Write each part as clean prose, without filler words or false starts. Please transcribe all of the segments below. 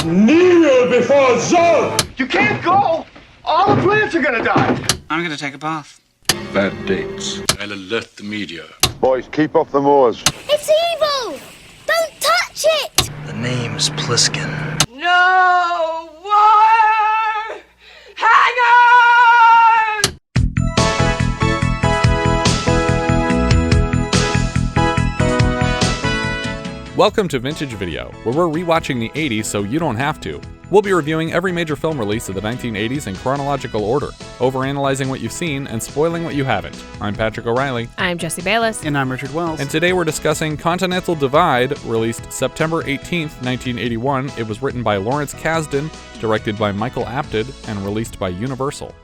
Kneel before Zod! You can't go! All the plants are gonna die! I'm gonna take a bath. Bad dates. I'll alert the media. Boys, keep off the moors. It's evil! Don't touch it! The name's Pliskin. No wire hanger! Welcome to Vintage Video, where we're rewatching the 80s so you don't have to. We'll be reviewing every major film release of the 1980s in chronological order, overanalyzing what you've seen and spoiling what you haven't. I'm Patrick O'Reilly. I'm Jesse Bayless. And I'm Richard Wells. And today we're discussing Continental Divide, released September 18th, 1981. It was written by Lawrence Kasdan, directed by Michael Apted, and released by Universal.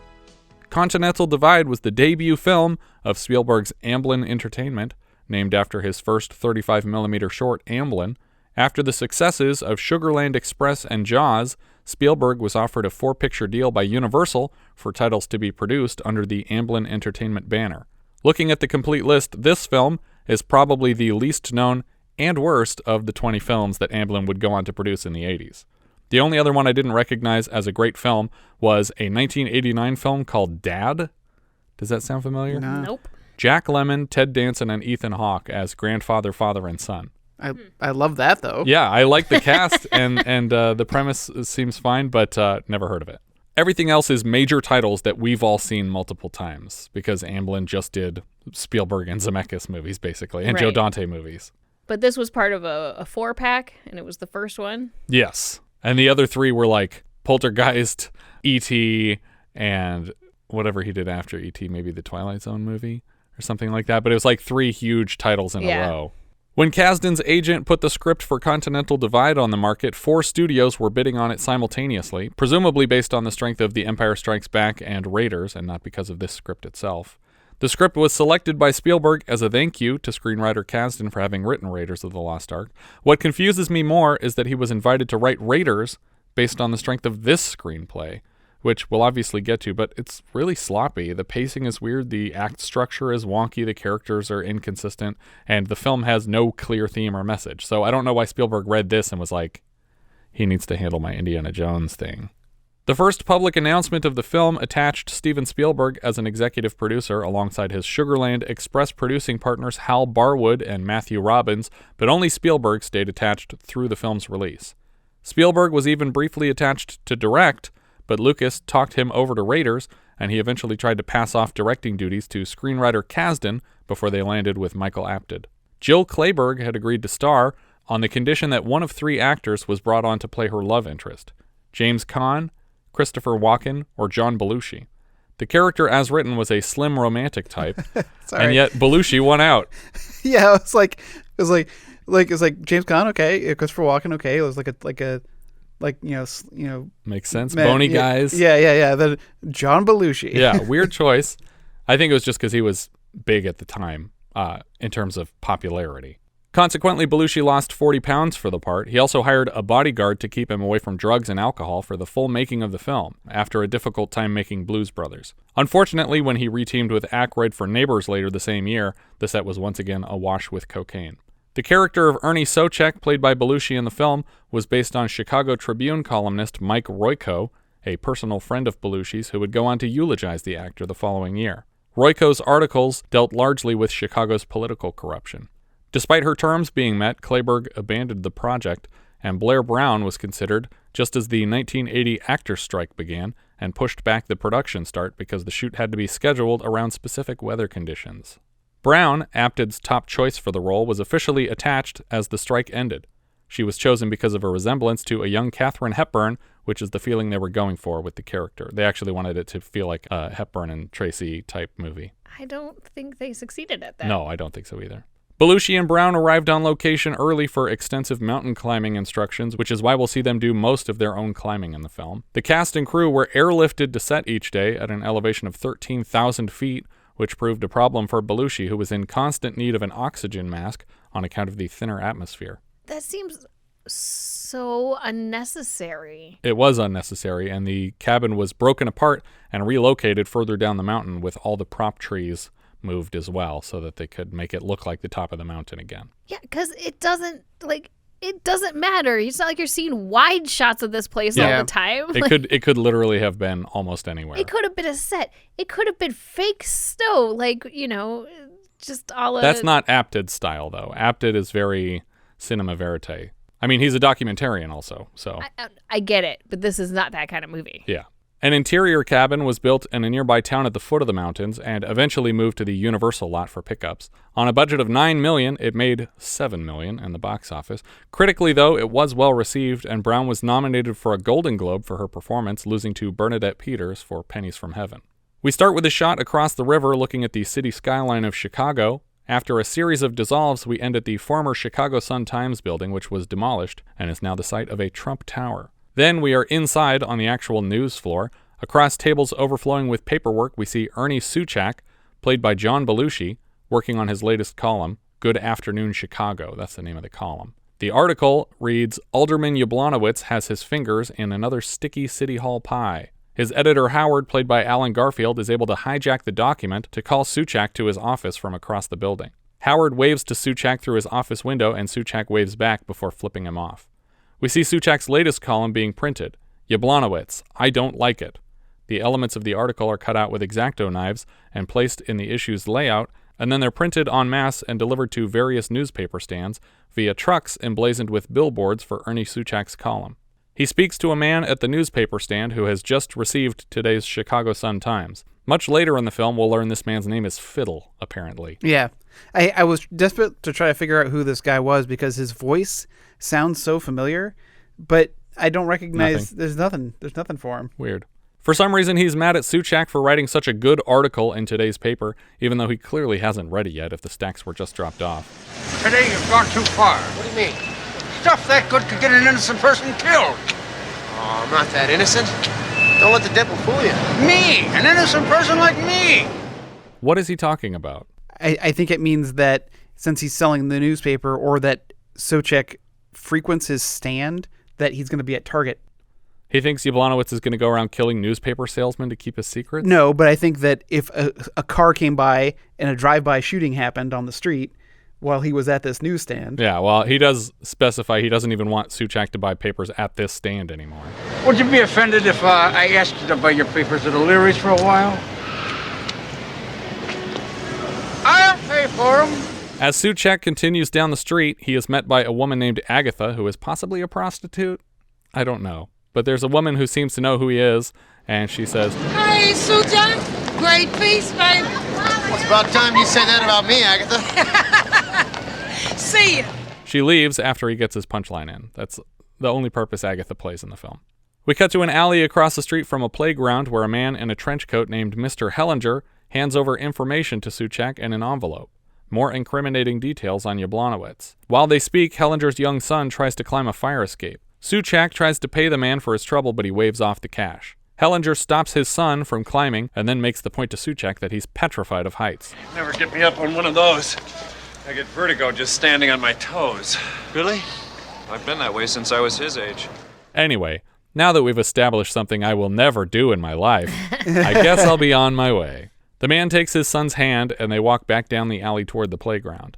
Continental Divide was the debut film of Spielberg's Amblin Entertainment, named after his first 35mm short, Amblin. After the successes of Sugarland Express and Jaws, Spielberg was offered a 4-picture deal by Universal for titles to be produced under the Amblin Entertainment banner. Looking at the complete list, this film is probably the least known and worst of the 20 films that Amblin would go on to produce in the 80s. The only other one I didn't recognize as a great film was a 1989 film called Dad. Does that sound familiar? No. Nope. Jack Lemmon, Ted Danson, and Ethan Hawke as grandfather, father, and son. I love that, though. Yeah, I like the cast, and the premise seems fine, but never heard of it. Everything else is major titles that we've all seen multiple times, because Amblin just did Spielberg and Zemeckis movies, basically, and Joe Right. Dante movies. But this was part of a 4-pack, and it was the first one. Yes, and the other 3 were like Poltergeist, E.T., and whatever he did after E.T., maybe the Twilight Zone movie or something like that, but it was like 3 huge titles in a row. When Kasdan's agent put the script for Continental Divide on the market, 4 studios were bidding on it simultaneously, presumably based on the strength of The Empire Strikes Back and Raiders, and not because of this script itself. The script was selected by Spielberg as a thank you to screenwriter Kasdan for having written Raiders of the Lost Ark. What confuses me more is that he was invited to write Raiders based on the strength of this screenplay, which we'll obviously get to, but it's really sloppy. The pacing is weird, the act structure is wonky, the characters are inconsistent, and the film has no clear theme or message. So I don't know why Spielberg read this and was like, he needs to handle my Indiana Jones thing. The first public announcement of the film attached Steven Spielberg as an executive producer alongside his Sugarland Express producing partners Hal Barwood and Matthew Robbins, but only Spielberg stayed attached through the film's release. Spielberg was even briefly attached to direct, but Lucas talked him over to Raiders, and he eventually tried to pass off directing duties to screenwriter Kasdan before they landed with Michael Apted. Jill Clayburgh had agreed to star on the condition that one of 3 actors was brought on to play her love interest: James Caan, Christopher Walken, or John Belushi. The character as written was a slim romantic type, and yet Belushi won out. Yeah, it was like James Caan, okay, Christopher Walken, okay. It was like you know, Makes sense. man, Bony guys. Yeah. Then John Belushi. Yeah, weird choice. I think it was just because he was big at the time in terms of popularity. Consequently, Belushi lost 40 pounds for the part. He also hired a bodyguard to keep him away from drugs and alcohol for the full making of the film, after a difficult time making Blues Brothers. Unfortunately, when he reteamed with Aykroyd for Neighbors later the same year, the set was once again awash with cocaine. The character of Ernie Souchak, played by Belushi in the film, was based on Chicago Tribune columnist Mike Royko, a personal friend of Belushi's who would go on to eulogize the actor the following year. Royko's articles dealt largely with Chicago's political corruption. Despite her terms being met, Clayburgh abandoned the project, and Blair Brown was considered just as the 1980 actors' strike began and pushed back the production start because the shoot had to be scheduled around specific weather conditions. Brown, Apted's top choice for the role, was officially attached as the strike ended. She was chosen because of her resemblance to a young Katharine Hepburn, which is the feeling they were going for with the character. They actually wanted it to feel like a Hepburn and Tracy type movie. I don't think they succeeded at that. No, I don't think so either. Belushi and Brown arrived on location early for extensive mountain climbing instructions, which is why we'll see them do most of their own climbing in the film. The cast and crew were airlifted to set each day at an elevation of 13,000 feet, which proved a problem for Belushi, who was in constant need of an oxygen mask on account of the thinner atmosphere. That seems so unnecessary. It was unnecessary, and the cabin was broken apart and relocated further down the mountain with all the prop trees moved as well so that they could make it look like the top of the mountain again. Yeah, because it doesn't, like, it doesn't matter. It's not like you're seeing wide shots of this place all the time. It could literally have been almost anywhere. It could have been a set. It could have been fake snow, like, just all of... That's not Apted style, though. Apted is very cinema verite. I mean, he's a documentarian also, so... I get it, but this is not that kind of movie. Yeah. An interior cabin was built in a nearby town at the foot of the mountains and eventually moved to the Universal lot for pickups. On a budget of $9 million, it made $7 million in the box office. Critically, though, it was well received, and Brown was nominated for a Golden Globe for her performance, losing to Bernadette Peters for Pennies from Heaven. We start with a shot across the river looking at the city skyline of Chicago. After a series of dissolves, we end at the former Chicago Sun-Times building, which was demolished and is now the site of a Trump Tower. Then we are inside on the actual news floor. Across tables overflowing with paperwork, we see Ernie Souchak, played by John Belushi, working on his latest column, Good Afternoon Chicago. That's the name of the column. The article reads, Alderman Yablonowitz has his fingers in another sticky City Hall pie. His editor Howard, played by Alan Garfield, is able to hijack the document to call Souchak to his office from across the building. Howard waves to Souchak through his office window, and Souchak waves back before flipping him off. We see Souchak's latest column being printed. Yablonowitz, I don't like it. The elements of the article are cut out with X-Acto knives and placed in the issue's layout, and then they're printed en masse and delivered to various newspaper stands via trucks emblazoned with billboards for Ernie Souchak's column. He speaks to a man at the newspaper stand who has just received today's Chicago Sun-Times. Much later in the film, we'll learn this man's name is Fiddle, apparently. Yeah. I was desperate to try to figure out who this guy was because his voice sounds so familiar, but I don't recognize... There's nothing for him. Weird. For some reason, he's mad at Souchak for writing such a good article in today's paper, even though he clearly hasn't read it yet if the stacks were just dropped off. Today you've gone too far. What do you mean? Stuff that good could get an innocent person killed. Oh, I'm not that innocent. Don't let the devil fool you. Me, an innocent person like me. What is he talking about? I think it means that since he's selling the newspaper or that Souchak frequents his stand, that he's going to be at Target. He thinks Yablonowitz is going to go around killing newspaper salesmen to keep his secrets? No, but I think that if a car came by and a drive-by shooting happened on the street while he was at this newsstand. Yeah, well, he does specify he doesn't even want Souchak to buy papers at this stand anymore. Would you be offended if I asked you to buy your papers at O'Leary's for a while? I'll pay for them. As Souchak continues down the street, he is met by a woman named Agatha, who is possibly a prostitute. I don't know. But there's a woman who seems to know who he is, and she says, Hey, Souchak. Great piece, baby. Well, it's about time you say that about me, Agatha. See ya. She leaves after he gets his punchline in. That's the only purpose Agatha plays in the film. We cut to an alley across the street from a playground where a man in a trench coat named Mr. Hellinger hands over information to Souchak in an envelope. More incriminating details on Yablonowitz. While they speak, Hellinger's young son tries to climb a fire escape. Souchak tries to pay the man for his trouble, but he waves off the cash. Hellinger stops his son from climbing and then makes the point to Souchak that he's petrified of heights. Never get me up on one of those. I get vertigo just standing on my toes. Really? I've been that way since I was his age. Anyway, now that we've established something I will never do in my life, I guess I'll be on my way. The man takes his son's hand and they walk back down the alley toward the playground.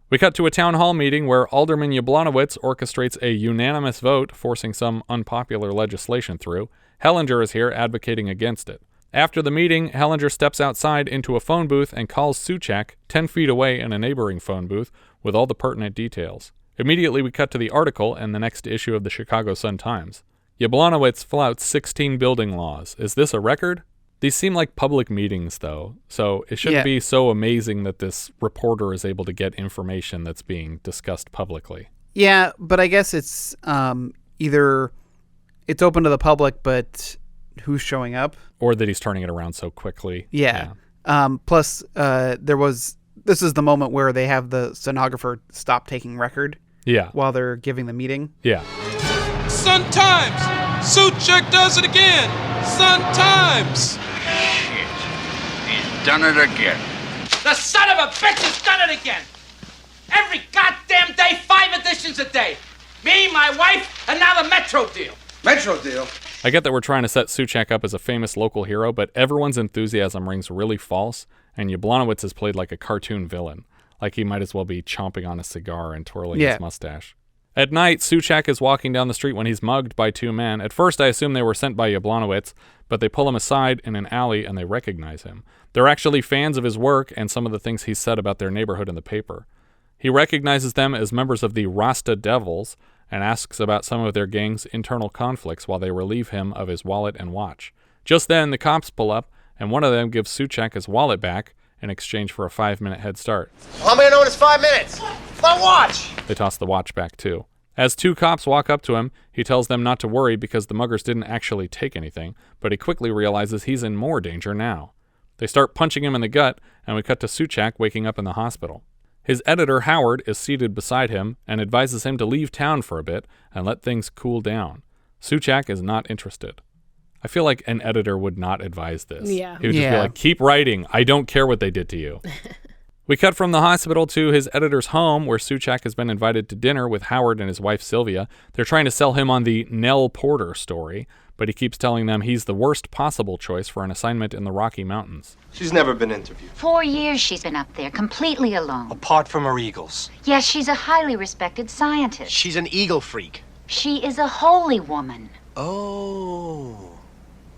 We cut to a town hall meeting where Alderman Yablonowitz orchestrates a unanimous vote forcing some unpopular legislation through. Hellinger is here advocating against it. After the meeting, Hellinger steps outside into a phone booth and calls Souchak 10 feet away in a neighboring phone booth with all the pertinent details. Immediately we cut to the article in the next issue of the Chicago Sun-Times. Yablonowitz flouts 16 building laws. Is this a record? These seem like public meetings, though, so it shouldn't be so amazing that this reporter is able to get information that's being discussed publicly. Yeah, but I guess it's either it's open to the public, but who's showing up? Or that he's turning it around so quickly. Yeah. Plus, this is the moment where they have the stenographer stop taking record. Yeah. While they're giving the meeting. Yeah. Sun-Times! Souchak does it again! Sun-Times! Shit. He's done it again. The son of a bitch has done it again! Every goddamn day, 5 editions a day! Me, my wife, and now the Metro deal. Metro deal? I get that we're trying to set Souchak up as a famous local hero, but everyone's enthusiasm rings really false, and Yablonowitz is played like a cartoon villain. Like he might as well be chomping on a cigar and twirling his mustache. At night, Souchak is walking down the street when he's mugged by two men. At first, I assume they were sent by Yablonowitz, but they pull him aside in an alley and they recognize him. They're actually fans of his work and some of the things he said about their neighborhood in the paper. He recognizes them as members of the Rasta Devils and asks about some of their gang's internal conflicts while they relieve him of his wallet and watch. Just then, the cops pull up, and one of them gives Souchak his wallet back in exchange for a 5-minute head start. How many know it's 5 minutes? My watch! They toss the watch back too. As two cops walk up to him, he tells them not to worry because the muggers didn't actually take anything, but he quickly realizes he's in more danger now. They start punching him in the gut, and we cut to Souchak waking up in the hospital. His editor, Howard, is seated beside him and advises him to leave town for a bit and let things cool down. Souchak is not interested. I feel like an editor would not advise this. Yeah. He would just be like, keep writing. I don't care what they did to you. We cut from the hospital to his editor's home, where Souchak has been invited to dinner with Howard and his wife Sylvia. They're trying to sell him on the Nell Porter story, but he keeps telling them he's the worst possible choice for an assignment in the Rocky Mountains. She's never been interviewed. 4 years she's been up there, completely alone. Apart from her eagles. Yes, she's a highly respected scientist. She's an eagle freak. She is a holy woman. Oh.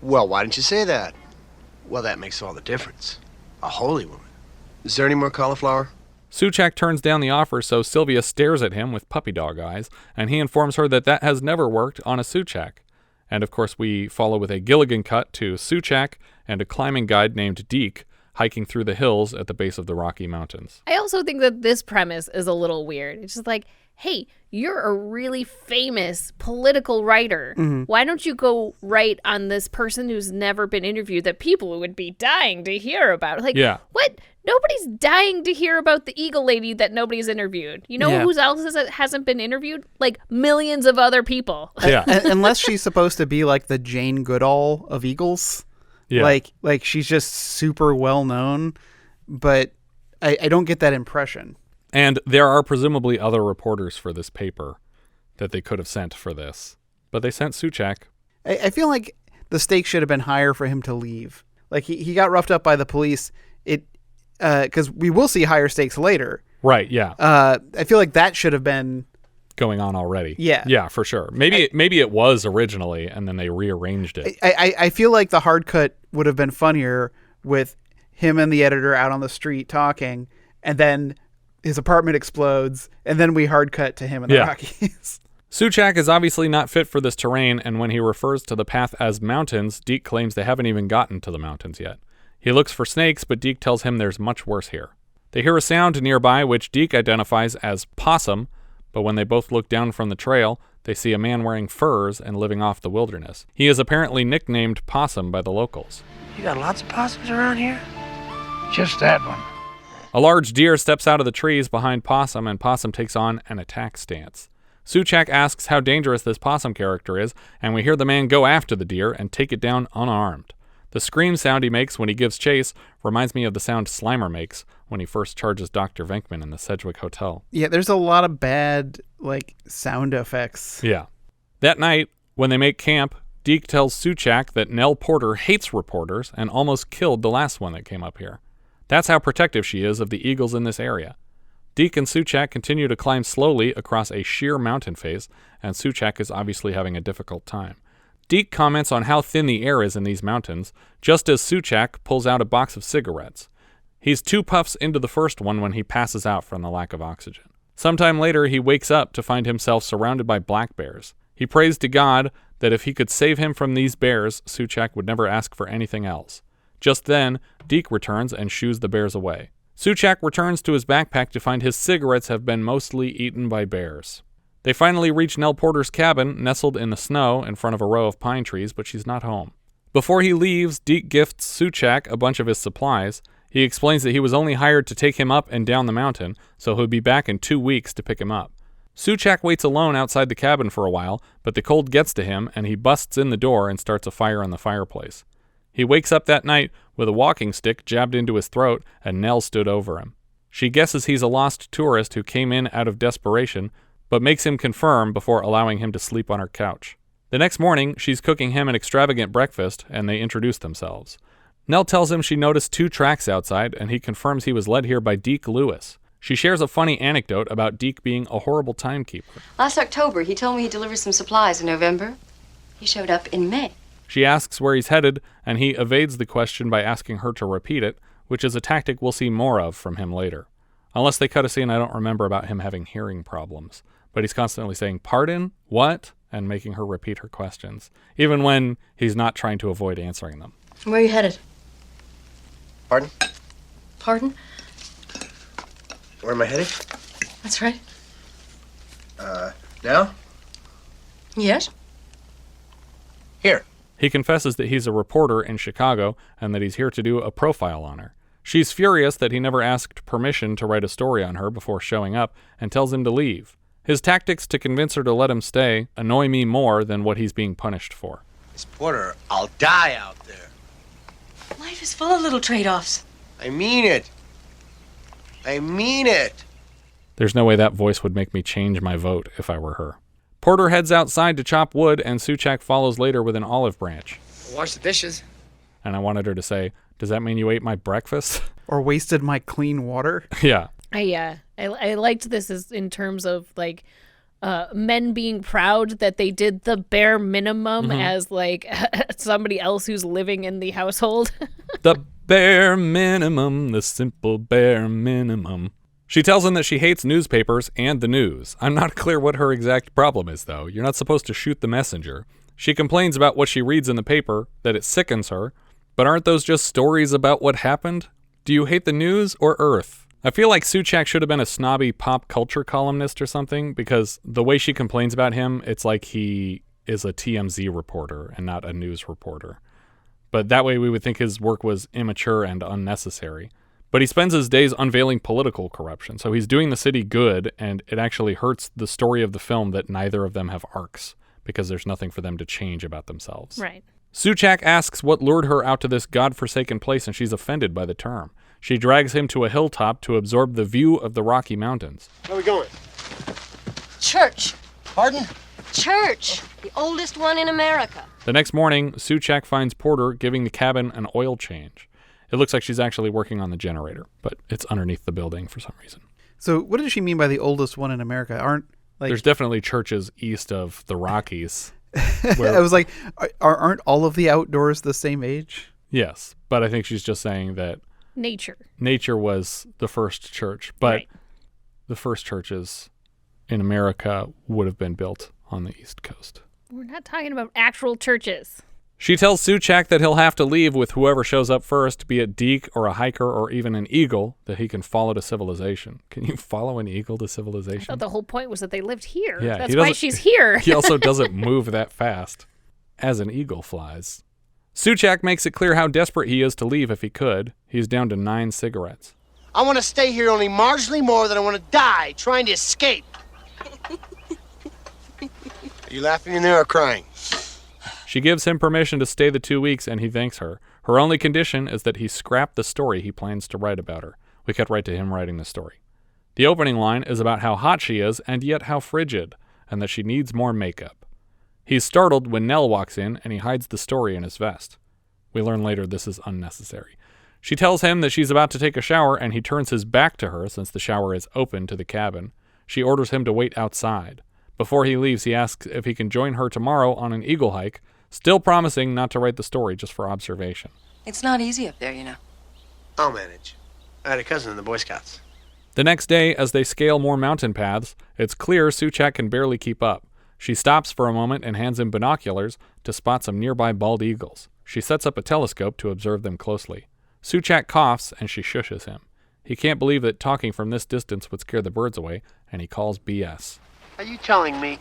Well, why didn't you say that? Well, that makes all the difference. A holy woman. Is there any more cauliflower? Souchak turns down the offer, so Sylvia stares at him with puppy dog eyes, and he informs her that that has never worked on a Souchak. And of course, we follow with a Gilligan cut to Souchak and a climbing guide named Deke hiking through the hills at the base of the Rocky Mountains. I also think that this premise is a little weird. It's just like, hey, you're a really famous political writer. Mm-hmm. Why don't you go write on this person who's never been interviewed that people would be dying to hear about? Like, what? Nobody's dying to hear about the Eagle lady that nobody's interviewed. You know who else hasn't been interviewed? Like millions of other people. Yeah. Unless she's supposed to be like the Jane Goodall of Eagles. Yeah. Like she's just super well known, but I don't get that impression. And there are presumably other reporters for this paper that they could have sent for this. But they sent Souchak. I feel like the stakes should have been higher for him to leave. Like he got roughed up by the police. Because we will see higher stakes later. Right, yeah. I feel like that should have been going on already. Yeah. Yeah, for sure. Maybe it was originally, and then they rearranged it. I feel like the hard cut would have been funnier with him and the editor out on the street talking, and then his apartment explodes, and then we hard cut to him in the Rockies. Souchak is obviously not fit for this terrain, and when he refers to the path as mountains, Deke claims they haven't even gotten to the mountains yet. He looks for snakes, but Deke tells him there's much worse here. They hear a sound nearby, which Deke identifies as possum, but when they both look down from the trail, they see a man wearing furs and living off the wilderness. He is apparently nicknamed Possum by the locals. You got lots of possums around here? Just that one. A large deer steps out of the trees behind Possum, and Possum takes on an attack stance. Souchak asks how dangerous this Possum character is, and we hear the man go after the deer and take it down unarmed. The scream sound he makes when he gives chase reminds me of the sound Slimer makes when he first charges Dr. Venkman in the Sedgwick Hotel. Yeah, there's a lot of bad, sound effects. Yeah. That night, when they make camp, Deke tells Souchak that Nell Porter hates reporters and almost killed the last one that came up here. That's how protective she is of the eagles in this area. Deke and Souchak continue to climb slowly across a sheer mountain face, and Souchak is obviously having a difficult time. Deke comments on how thin the air is in these mountains, just as Souchak pulls out a box of cigarettes. He's 2 puffs into the first one when he passes out from the lack of oxygen. Sometime later, he wakes up to find himself surrounded by black bears. He prays to God that if he could save him from these bears, Souchak would never ask for anything else. Just then, Deke returns and shoos the bears away. Souchak returns to his backpack to find his cigarettes have been mostly eaten by bears. They finally reach Nell Porter's cabin, nestled in the snow in front of a row of pine trees, but she's not home. Before he leaves, Deke gifts Souchak a bunch of his supplies. He explains that he was only hired to take him up and down the mountain, so he'll be back in 2 weeks to pick him up. Souchak waits alone outside the cabin for a while, but the cold gets to him, and he busts in the door and starts a fire in the fireplace. He wakes up that night with a walking stick jabbed into his throat, and Nell stood over him. She guesses he's a lost tourist who came in out of desperation, but makes him confirm before allowing him to sleep on her couch. The next morning, she's cooking him an extravagant breakfast, and they introduce themselves. Nell tells him she noticed 2 tracks outside, and he confirms he was led here by Deke Lewis. She shares a funny anecdote about Deke being a horrible timekeeper. Last October, he told me he'd deliver some supplies in November. He showed up in May. She asks where he's headed, and he evades the question by asking her to repeat it, which is a tactic we'll see more of from him later. Unless they cut a scene I don't remember about him having hearing problems. But he's constantly saying, "Pardon? What?" and making her repeat her questions, even when he's not trying to avoid answering them. Where are you headed? Pardon? Pardon? Where am I headed? That's right. Now? Yes? Here. He confesses that he's a reporter in Chicago and that he's here to do a profile on her. She's furious that he never asked permission to write a story on her before showing up and tells him to leave. His tactics to convince her to let him stay annoy me more than what he's being punished for. Miss Porter, I'll die out there. Life is full of little trade-offs. I mean it. I mean it. There's no way that voice would make me change my vote if I were her. Porter heads outside to chop wood, and Souchak follows later with an olive branch. Wash the dishes. And I wanted her to say, "Does that mean you ate my breakfast?" Or wasted my clean water? Yeah. I liked this as in terms of like men being proud that they did the bare minimum as like somebody else who's living in the household. The bare minimum, the simple bare minimum. She tells him that she hates newspapers and the news. I'm not clear what her exact problem is, though. You're not supposed to shoot the messenger. She complains about what she reads in the paper, that it sickens her. But aren't those just stories about what happened? Do you hate the news or Earth? I feel like Souchak should have been a snobby pop culture columnist or something, because the way she complains about him, it's like he is a TMZ reporter and not a news reporter. But that way we would think his work was immature and unnecessary. But he spends his days unveiling political corruption, so he's doing the city good, and it actually hurts the story of the film that neither of them have arcs, because there's nothing for them to change about themselves. Right. Souchak asks what lured her out to this godforsaken place, and she's offended by the term. She drags him to a hilltop to absorb the view of the Rocky Mountains. Where are we going? Church. Pardon? Church. The oldest one in America. The next morning, Souchak finds Porter giving the cabin an oil change. It looks like she's actually working on the generator, but it's underneath the building for some reason. So what does she mean by the oldest one in America? There's definitely churches east of the Rockies. I was like, aren't all of the outdoors the same age? Yes, but I think she's just saying that nature was the first church, but the first churches in America would have been built on the East Coast. We're not talking about actual churches. She tells Souchak that he'll have to leave with whoever shows up first, be it Deke or a hiker or even an eagle, that he can follow to civilization. Can you follow an eagle to civilization? I thought the whole point was that they lived here. Yeah, that's why she's here. He also doesn't move that fast, as an eagle flies. Souchak makes it clear how desperate he is to leave if he could. He's down to 9 cigarettes. I want to stay here only marginally more than I want to die trying to escape. Are you laughing in there or crying? She gives him permission to stay the 2 weeks, and he thanks her. Her only condition is that he scrap the story he plans to write about her. We cut right to him writing the story. The opening line is about how hot she is, and yet how frigid, and that she needs more makeup. He's startled when Nell walks in, and he hides the story in his vest. We learn later this is unnecessary. She tells him that she's about to take a shower, and he turns his back to her since the shower is open to the cabin. She orders him to wait outside. Before he leaves, he asks if he can join her tomorrow on an eagle hike, still promising not to write the story, just for observation. It's not easy up there, you know. I'll manage. I had a cousin in the Boy Scouts. The next day, as they scale more mountain paths, it's clear Souchak can barely keep up. She stops for a moment and hands him binoculars to spot some nearby bald eagles. She sets up a telescope to observe them closely. Souchak coughs, and she shushes him. He can't believe that talking from this distance would scare the birds away, and he calls BS. Are you telling me?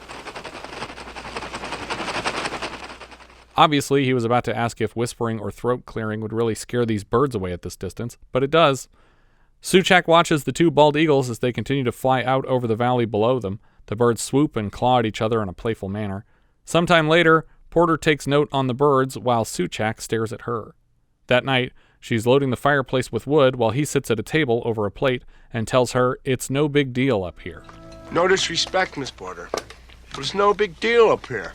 Obviously, he was about to ask if whispering or throat clearing would really scare these birds away at this distance, but it does. Souchak watches the 2 bald eagles as they continue to fly out over the valley below them. The birds swoop and claw at each other in a playful manner. Sometime later, Porter takes note on the birds while Souchak stares at her. That night, she's loading the fireplace with wood while he sits at a table over a plate and tells her it's no big deal up here. No disrespect, Miss Porter, but it's no big deal up here.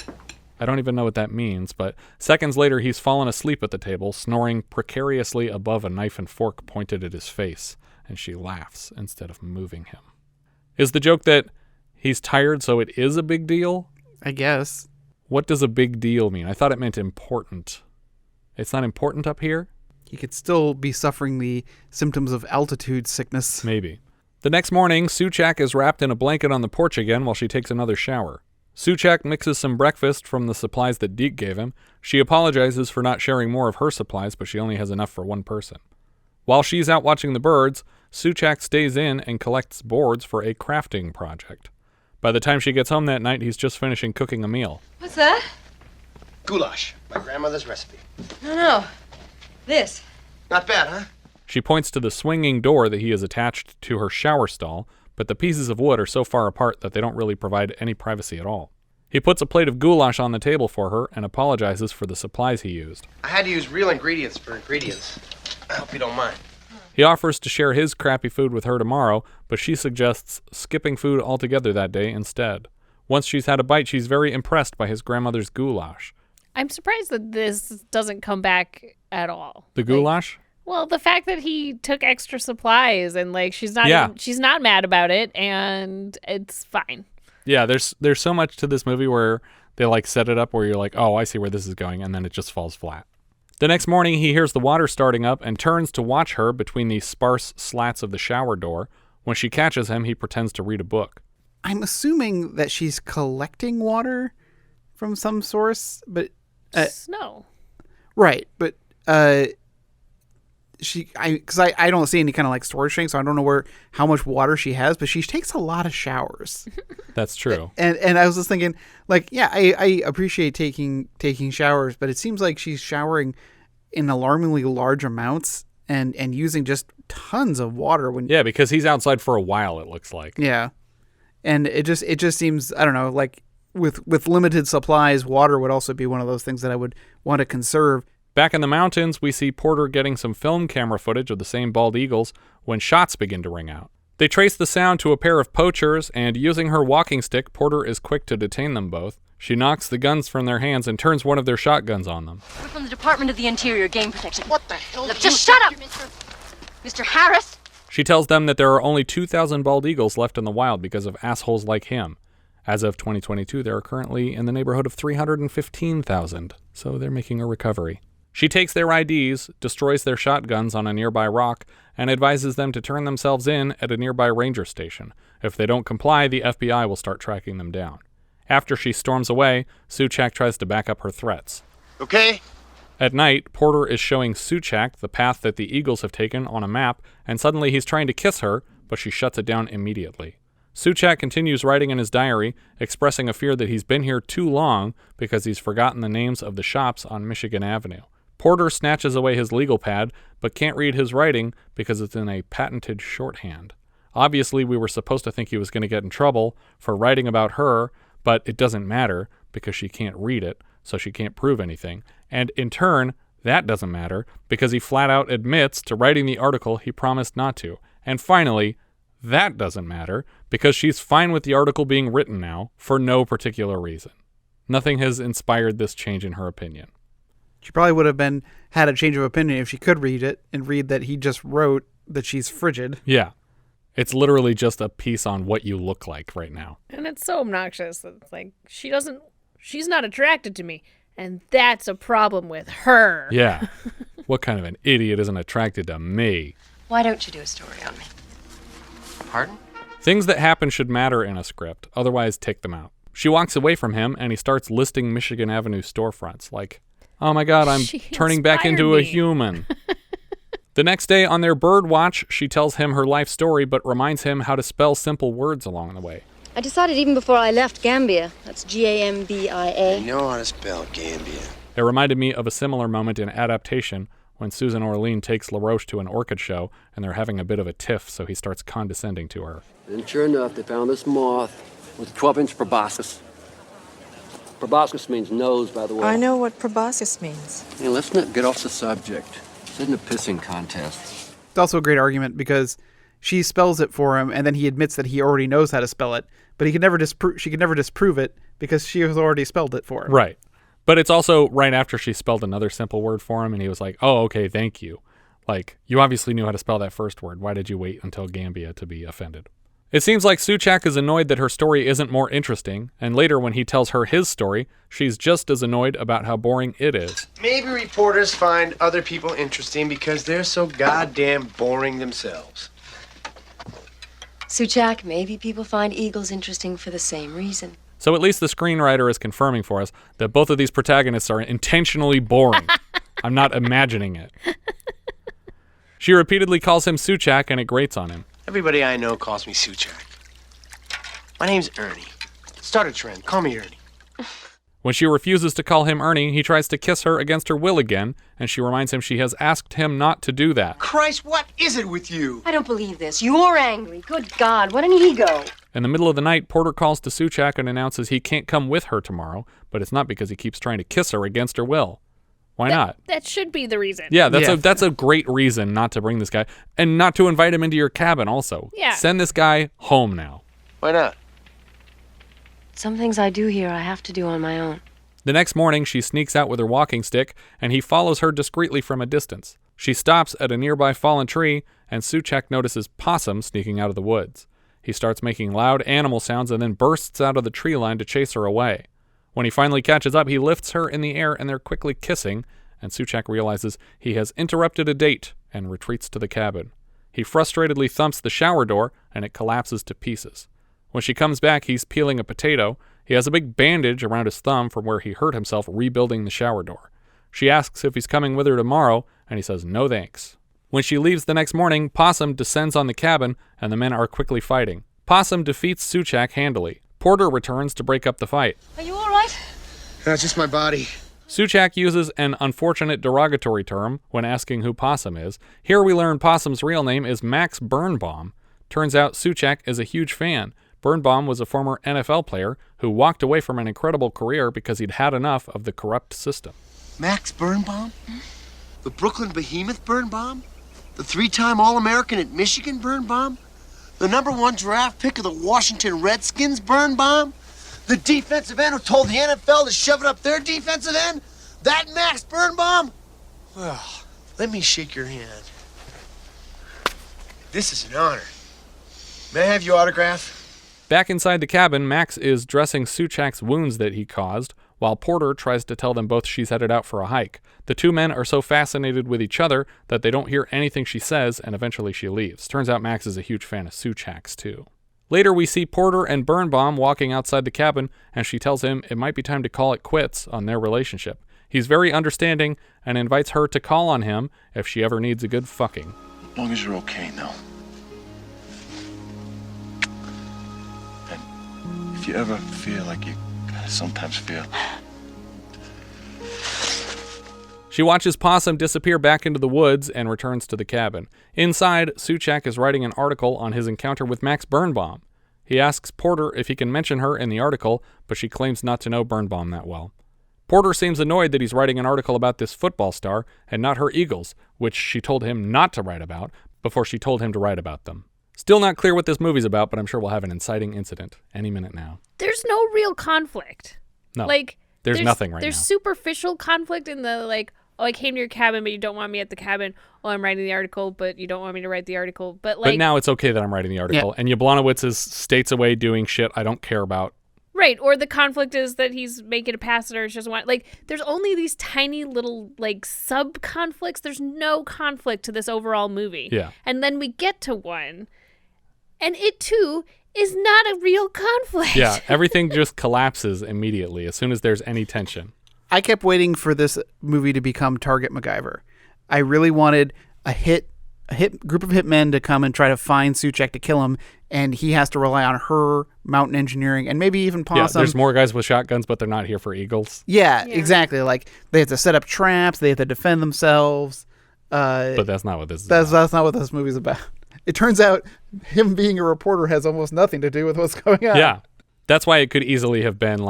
I don't even know what that means, but seconds later he's fallen asleep at the table, snoring precariously above a knife and fork pointed at his face, and she laughs instead of moving him. Is the joke that he's tired, so it is a big deal? I guess. What does a big deal mean? I thought it meant important. It's not important up here? He could still be suffering the symptoms of altitude sickness. Maybe. The next morning, Souchak is wrapped in a blanket on the porch again while she takes another shower. Souchak mixes some breakfast from the supplies that Deke gave him. She apologizes for not sharing more of her supplies, but she only has enough for one person. While she's out watching the birds, Souchak stays in and collects boards for a crafting project. By the time she gets home that night, he's just finishing cooking a meal. What's that? Goulash, my grandmother's recipe. No. This. Not bad, huh? She points to the swinging door that he has attached to her shower stall, but the pieces of wood are so far apart that they don't really provide any privacy at all. He puts a plate of goulash on the table for her and apologizes for the supplies he used. I had to use real ingredients for ingredients. I hope you don't mind. He offers to share his crappy food with her tomorrow, but she suggests skipping food altogether that day instead. Once she's had a bite, she's very impressed by his grandmother's goulash. I'm surprised that this doesn't come back at all. The goulash? Well, the fact that he took extra supplies and she's not mad about it and it's fine. Yeah, there's so much to this movie where they set it up where you're like, oh, I see where this is going, and then it just falls flat. The next morning, he hears the water starting up and turns to watch her between the sparse slats of the shower door. When she catches him, he pretends to read a book. I'm assuming that she's collecting water from some source, but snow. Right, but I don't see any kind of storage tank, so I don't know how much water she has, but she takes a lot of showers. That's true. And I was just thinking, I appreciate taking showers, but it seems like she's showering in alarmingly large amounts and using just tons of water Yeah, because he's outside for a while, it looks like. Yeah. And it just seems, I don't know, with limited supplies, water would also be one of those things that I would want to conserve. Back in the mountains, we see Porter getting some film camera footage of the same bald eagles when shots begin to ring out. They trace the sound to a pair of poachers, and using her walking stick, Porter is quick to detain them both. She knocks the guns from their hands and turns one of their shotguns on them. We're from the Department of the Interior, Game Protection. What the hell? Look, just shut up! Mr. Harris! She tells them that there are only 2,000 bald eagles left in the wild because of assholes like him. As of 2022, there are currently in the neighborhood of 315,000, so they're making a recovery. She takes their IDs, destroys their shotguns on a nearby rock, and advises them to turn themselves in at a nearby ranger station. If they don't comply, the FBI will start tracking them down. After she storms away, Souchak tries to back up her threats. Okay. At night, Porter is showing Souchak the path that the eagles have taken on a map, and suddenly he's trying to kiss her, but she shuts it down immediately. Souchak continues writing in his diary, expressing a fear that he's been here too long because he's forgotten the names of the shops on Michigan Avenue. Porter snatches away his legal pad, but can't read his writing because it's in a patented shorthand. Obviously, we were supposed to think he was going to get in trouble for writing about her, but it doesn't matter because she can't read it, so she can't prove anything. And in turn, that doesn't matter because he flat out admits to writing the article he promised not to. And finally, that doesn't matter because she's fine with the article being written now for no particular reason. Nothing has inspired this change in her opinion. She probably would have had a change of opinion if she could read it and read that he just wrote that she's frigid. Yeah. It's literally just a piece on what you look like right now. And it's so obnoxious that she's not attracted to me. And that's a problem with her. Yeah. What kind of an idiot isn't attracted to me? Why don't you do a story on me? Pardon? Things that happen should matter in a script. Otherwise, take them out. She walks away from him and he starts listing Michigan Avenue storefronts like, oh my God, I'm turning back into a human. The next day on their bird watch, she tells him her life story, but reminds him how to spell simple words along the way. I decided even before I left Gambia, that's Gambia. I know how to spell Gambia. It reminded me of a similar moment in Adaptation when Susan Orlean takes LaRoche to an orchid show and they're having a bit of a tiff, so he starts condescending to her. And sure enough, they found this moth with a 12-inch proboscis. Proboscis means nose, by the way. I know what proboscis means. Hey, let's not get off the subject. This isn't a pissing contest. It's also a great argument because she spells it for him, and then he admits that he already knows how to spell it, but she could never disprove it because she has already spelled it for him. Right. But it's also right after she spelled another simple word for him, and he was like, oh, okay, thank you. Like, you obviously knew how to spell that first word. Why did you wait until Gambia to be offended? It seems like Souchak is annoyed that her story isn't more interesting, and later when he tells her his story, she's just as annoyed about how boring it is. Maybe reporters find other people interesting because they're so goddamn boring themselves. Souchak, maybe people find eagles interesting for the same reason. So at least the screenwriter is confirming for us that both of these protagonists are intentionally boring. I'm not imagining it. She repeatedly calls him Souchak, and it grates on him. Everybody I know calls me Souchak. My name's Ernie. Start a trend. Call me Ernie. When she refuses to call him Ernie, he tries to kiss her against her will again, and she reminds him she has asked him not to do that. Christ, what is it with you? I don't believe this. You're angry. Good God, what an ego. In the middle of the night, Porter calls to Souchak and announces he can't come with her tomorrow, but it's not because he keeps trying to kiss her against her will. Why not? That should be the reason. Yeah, that's a great reason not to bring this guy, and not to invite him into your cabin also. Yeah. Send this guy home now. Why not? Some things I do here I have to do on my own. The next morning, she sneaks out with her walking stick, and he follows her discreetly from a distance. She stops at a nearby fallen tree, and Souchak notices Possum sneaking out of the woods. He starts making loud animal sounds and then bursts out of the tree line to chase her away. When he finally catches up, he lifts her in the air and they're quickly kissing, and Souchak realizes he has interrupted a date and retreats to the cabin. He frustratedly thumps the shower door and it collapses to pieces. When she comes back, he's peeling a potato. He has a big bandage around his thumb from where he hurt himself rebuilding the shower door. She asks if he's coming with her tomorrow, and he says no thanks. When she leaves the next morning, Possum descends on the cabin, and the men are quickly fighting. Possum defeats Souchak handily. Porter returns to break up the fight. Are you all right? That's just my body. Souchak uses an unfortunate derogatory term when asking who Possum is. Here we learn Possum's real name is Max Bernbaum. Turns out Souchak is a huge fan. Bernbaum was a former NFL player who walked away from an incredible career because he'd had enough of the corrupt system. Max Bernbaum? The Brooklyn Behemoth Bernbaum? The 3-time All-American at Michigan Bernbaum? The #1 draft pick of the Washington Redskins Bernbaum? The defensive end who told the NFL to shove it up their defensive end? That Max Bernbaum? Well, let me shake your hand. This is an honor. May I have your autograph? Back inside the cabin, Max is dressing Souchak's wounds that he caused, while Porter tries to tell them both she's headed out for a hike. The two men are so fascinated with each other that they don't hear anything she says, and eventually she leaves. Turns out Max is a huge fan of Souchak's, too. Later, we see Porter and Bernbaum walking outside the cabin, and she tells him it might be time to call it quits on their relationship. He's very understanding and invites her to call on him if she ever needs a good fucking. As long as you're okay, Nell. And if you ever feel like you sometimes feel... She watches Possum disappear back into the woods and returns to the cabin. Inside, Souchak is writing an article on his encounter with Max Bernbaum. He asks Porter if he can mention her in the article, but she claims not to know Bernbaum that well. Porter seems annoyed that he's writing an article about this football star and not her Eagles, which she told him not to write about before she told him to write about them. Still not clear what this movie's about, but I'm sure we'll have an inciting incident any minute now. There's no real conflict. No, there's nothing right now. There's superficial conflict in the, oh, I came to your cabin, but you don't want me at the cabin. Oh, I'm writing the article, but you don't want me to write the article. But now it's okay that I'm writing the article. Yeah. And Yablonowitz is states away doing shit I don't care about. Right, or the conflict is that he's making a pass at her. She doesn't want, there's only these tiny little, sub-conflicts. There's no conflict to this overall movie. Yeah. And then we get to one, and it, too, is not a real conflict. Yeah, everything just collapses immediately as soon as there's any tension. I kept waiting for this movie to become Target MacGyver. I really wanted a group of hitmen to come and try to find Souchak to kill him, and he has to rely on her mountain engineering and maybe even Possum. Yeah, there's more guys with shotguns, but they're not here for eagles. Yeah, exactly. They have to set up traps, they have to defend themselves. But that's not what this is about. That's not what this movie's about. It turns out him being a reporter has almost nothing to do with what's going on. Yeah, that's why it could easily have been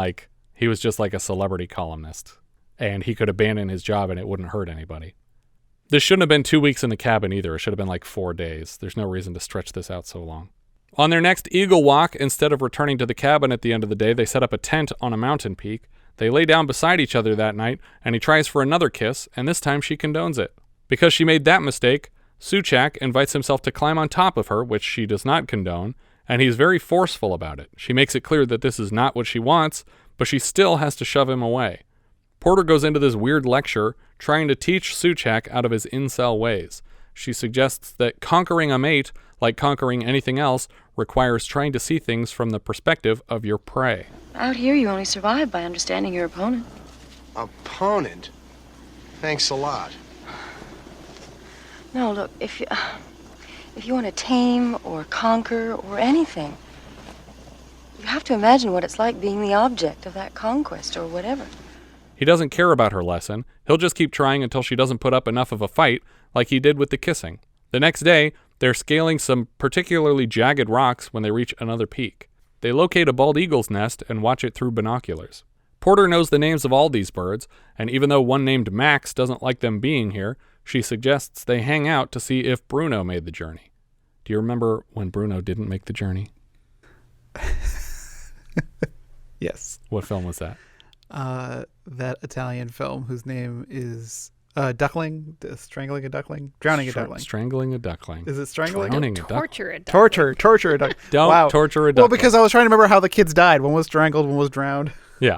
he was just a celebrity columnist, and he could abandon his job and it wouldn't hurt anybody. This shouldn't have been 2 weeks in the cabin either. It should have been 4 days. There's no reason to stretch this out so long. On their next eagle walk, instead of returning to the cabin at the end of the day, they set up a tent on a mountain peak. They lay down beside each other that night, and he tries for another kiss, and this time she condones it. Because she made that mistake, Souchak invites himself to climb on top of her, which she does not condone, and he's very forceful about it. She makes it clear that this is not what she wants, but she still has to shove him away. Porter goes into this weird lecture, trying to teach Souchak out of his incel ways. She suggests that conquering a mate, like conquering anything else, requires trying to see things from the perspective of your prey. Out here, you only survive by understanding your opponent. Opponent? Thanks a lot. No, look, if you want to tame or conquer or anything, you have to imagine what it's like being the object of that conquest or whatever. He doesn't care about her lesson. He'll just keep trying until she doesn't put up enough of a fight, like he did with the kissing. The next day, they're scaling some particularly jagged rocks when they reach another peak. They locate a bald eagle's nest and watch it through binoculars. Porter knows the names of all these birds, and even though one named Max doesn't like them being here, she suggests they hang out to see if Bruno made the journey. Do you remember when Bruno didn't make the journey? Yes. What film was that? That Italian film whose name is Duckling, Strangling a Duckling, Drowning a Duckling. Strangling a Duckling. Is it Strangling? Drowning a Duckling. Torture a duckling. Torture a duckling. Don't torture a duckling. Well, because I was trying to remember how the kids died. One was strangled, one was drowned. Yeah.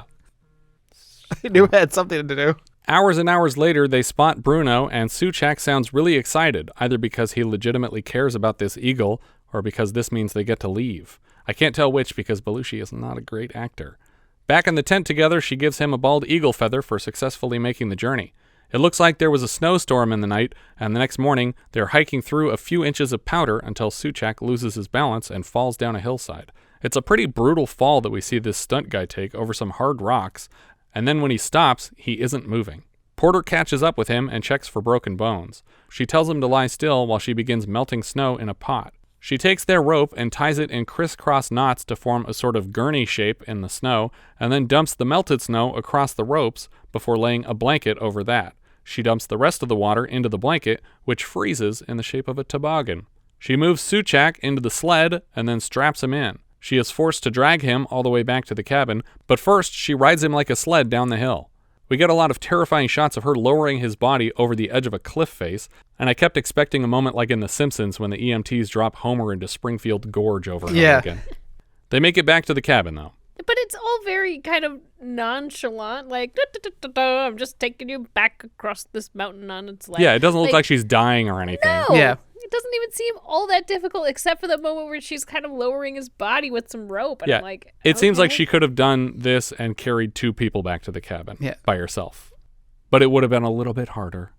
I knew it had something to do. Hours and hours later, they spot Bruno, and Souchak sounds really excited, either because he legitimately cares about this eagle, or because this means they get to leave. I can't tell which, because Belushi is not a great actor. Back in the tent together, she gives him a bald eagle feather for successfully making the journey. It looks like there was a snowstorm in the night, and the next morning, they're hiking through a few inches of powder until Souchak loses his balance and falls down a hillside. It's a pretty brutal fall that we see this stunt guy take over some hard rocks, and then when he stops, he isn't moving. Porter catches up with him and checks for broken bones. She tells him to lie still while she begins melting snow in a pot. She takes their rope and ties it in crisscross knots to form a sort of gurney shape in the snow, and then dumps the melted snow across the ropes before laying a blanket over that. She dumps the rest of the water into the blanket, which freezes in the shape of a toboggan. She moves Souchak into the sled and then straps him in. She is forced to drag him all the way back to the cabin, but first she rides him like a sled down the hill. We get a lot of terrifying shots of her lowering his body over the edge of a cliff face, and I kept expecting a moment like in The Simpsons when the EMTs drop Homer into Springfield Gorge over and over again. They make it back to the cabin, though. But it's all very kind of nonchalant, like, I'm just taking you back across this mountain on its sled. Yeah, it doesn't look like she's dying or anything. No, it doesn't even seem all that difficult, except for the moment where she's kind of lowering his body with some rope. And I'm like, it seems like she could have done this and carried 2 people back to the cabin by herself. But it would have been a little bit harder.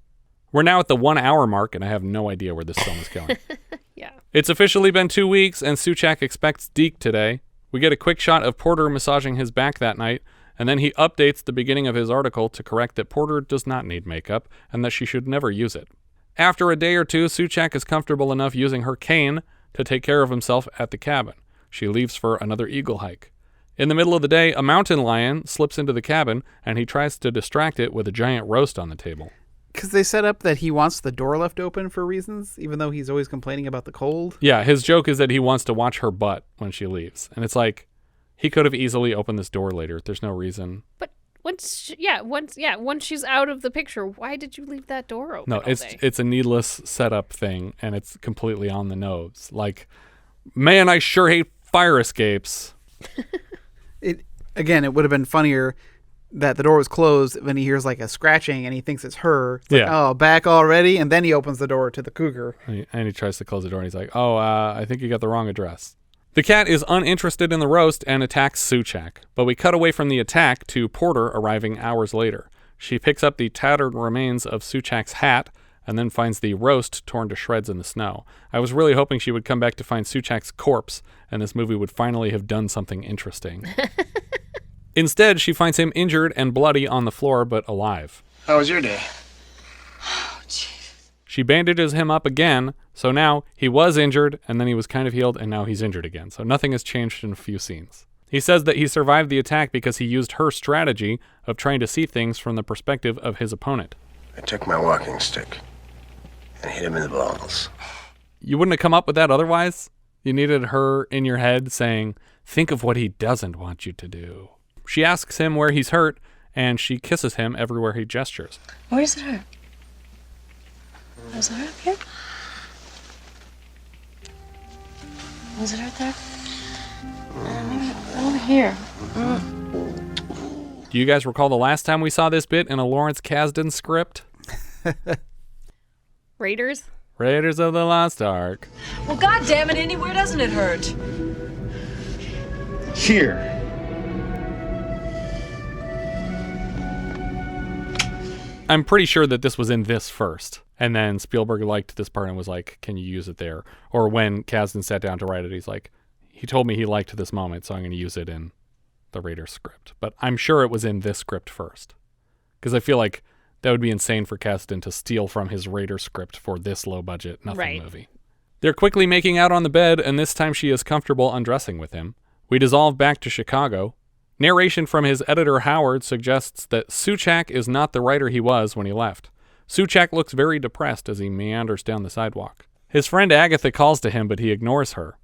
We're now at the 1 hour mark, and I have no idea where this film is going. It's officially been 2 weeks, and Souchak expects Deke today. We get a quick shot of Porter massaging his back that night, and then he updates the beginning of his article to correct that Porter does not need makeup and that she should never use it. After a day or two, Souchak is comfortable enough using her cane to take care of himself at the cabin. She leaves for another eagle hike. In the middle of the day, a mountain lion slips into the cabin, and he tries to distract it with a giant roast on the table. Because they set up that he wants the door left open for reasons, even though he's always complaining about the cold. Yeah, his joke is that he wants to watch her butt when she leaves. And it's like, he could have easily opened this door later. There's no reason. But once she's out of the picture, why did you leave that door open? No, it's a needless setup thing, and it's completely on the nose. Like, man, I sure hate fire escapes. It would have been funnier that the door was closed, then he hears like a scratching and he thinks it's her. It's like, oh, back already? And then he opens the door to the cougar. And he tries to close the door and he's like, I think you got the wrong address. The cat is uninterested in the roast and attacks Souchak, but we cut away from the attack to Porter arriving hours later. She picks up the tattered remains of Souchak's hat and then finds the roast torn to shreds in the snow. I was really hoping she would come back to find Souchak's corpse and this movie would finally have done something interesting. Instead, she finds him injured and bloody on the floor, but alive. How was your day? Oh, jeez. She bandages him up again, so now he was injured, and then he was kind of healed, and now he's injured again. So nothing has changed in a few scenes. He says that he survived the attack because he used her strategy of trying to see things from the perspective of his opponent. I took my walking stick and hit him in the balls. You wouldn't have come up with that otherwise? You needed her in your head saying, think of what he doesn't want you to do. She asks him where he's hurt, and she kisses him everywhere he gestures. Where does it hurt? Was it hurt here? Was it hurt there? Maybe over here. Do you guys recall the last time we saw this bit in a Lawrence Kasdan script? Raiders? Raiders of the Lost Ark. Well, goddamn it, anywhere doesn't it hurt? Here. I'm pretty sure that this was in this first. And then Spielberg liked this part and was like, can you use it there? Or when Kasdan sat down to write it, he's like, he told me he liked this moment, so I'm going to use it in the Raiders script. But I'm sure it was in this script first. Because I feel like that would be insane for Kasdan to steal from his Raider script for this low-budget nothing movie. They're quickly making out on the bed, and this time she is comfortable undressing with him. We dissolve back to Chicago. Narration from his editor Howard suggests that Souchak is not the writer he was when he left. Souchak looks very depressed as he meanders down the sidewalk. His friend Agatha calls to him, but he ignores her.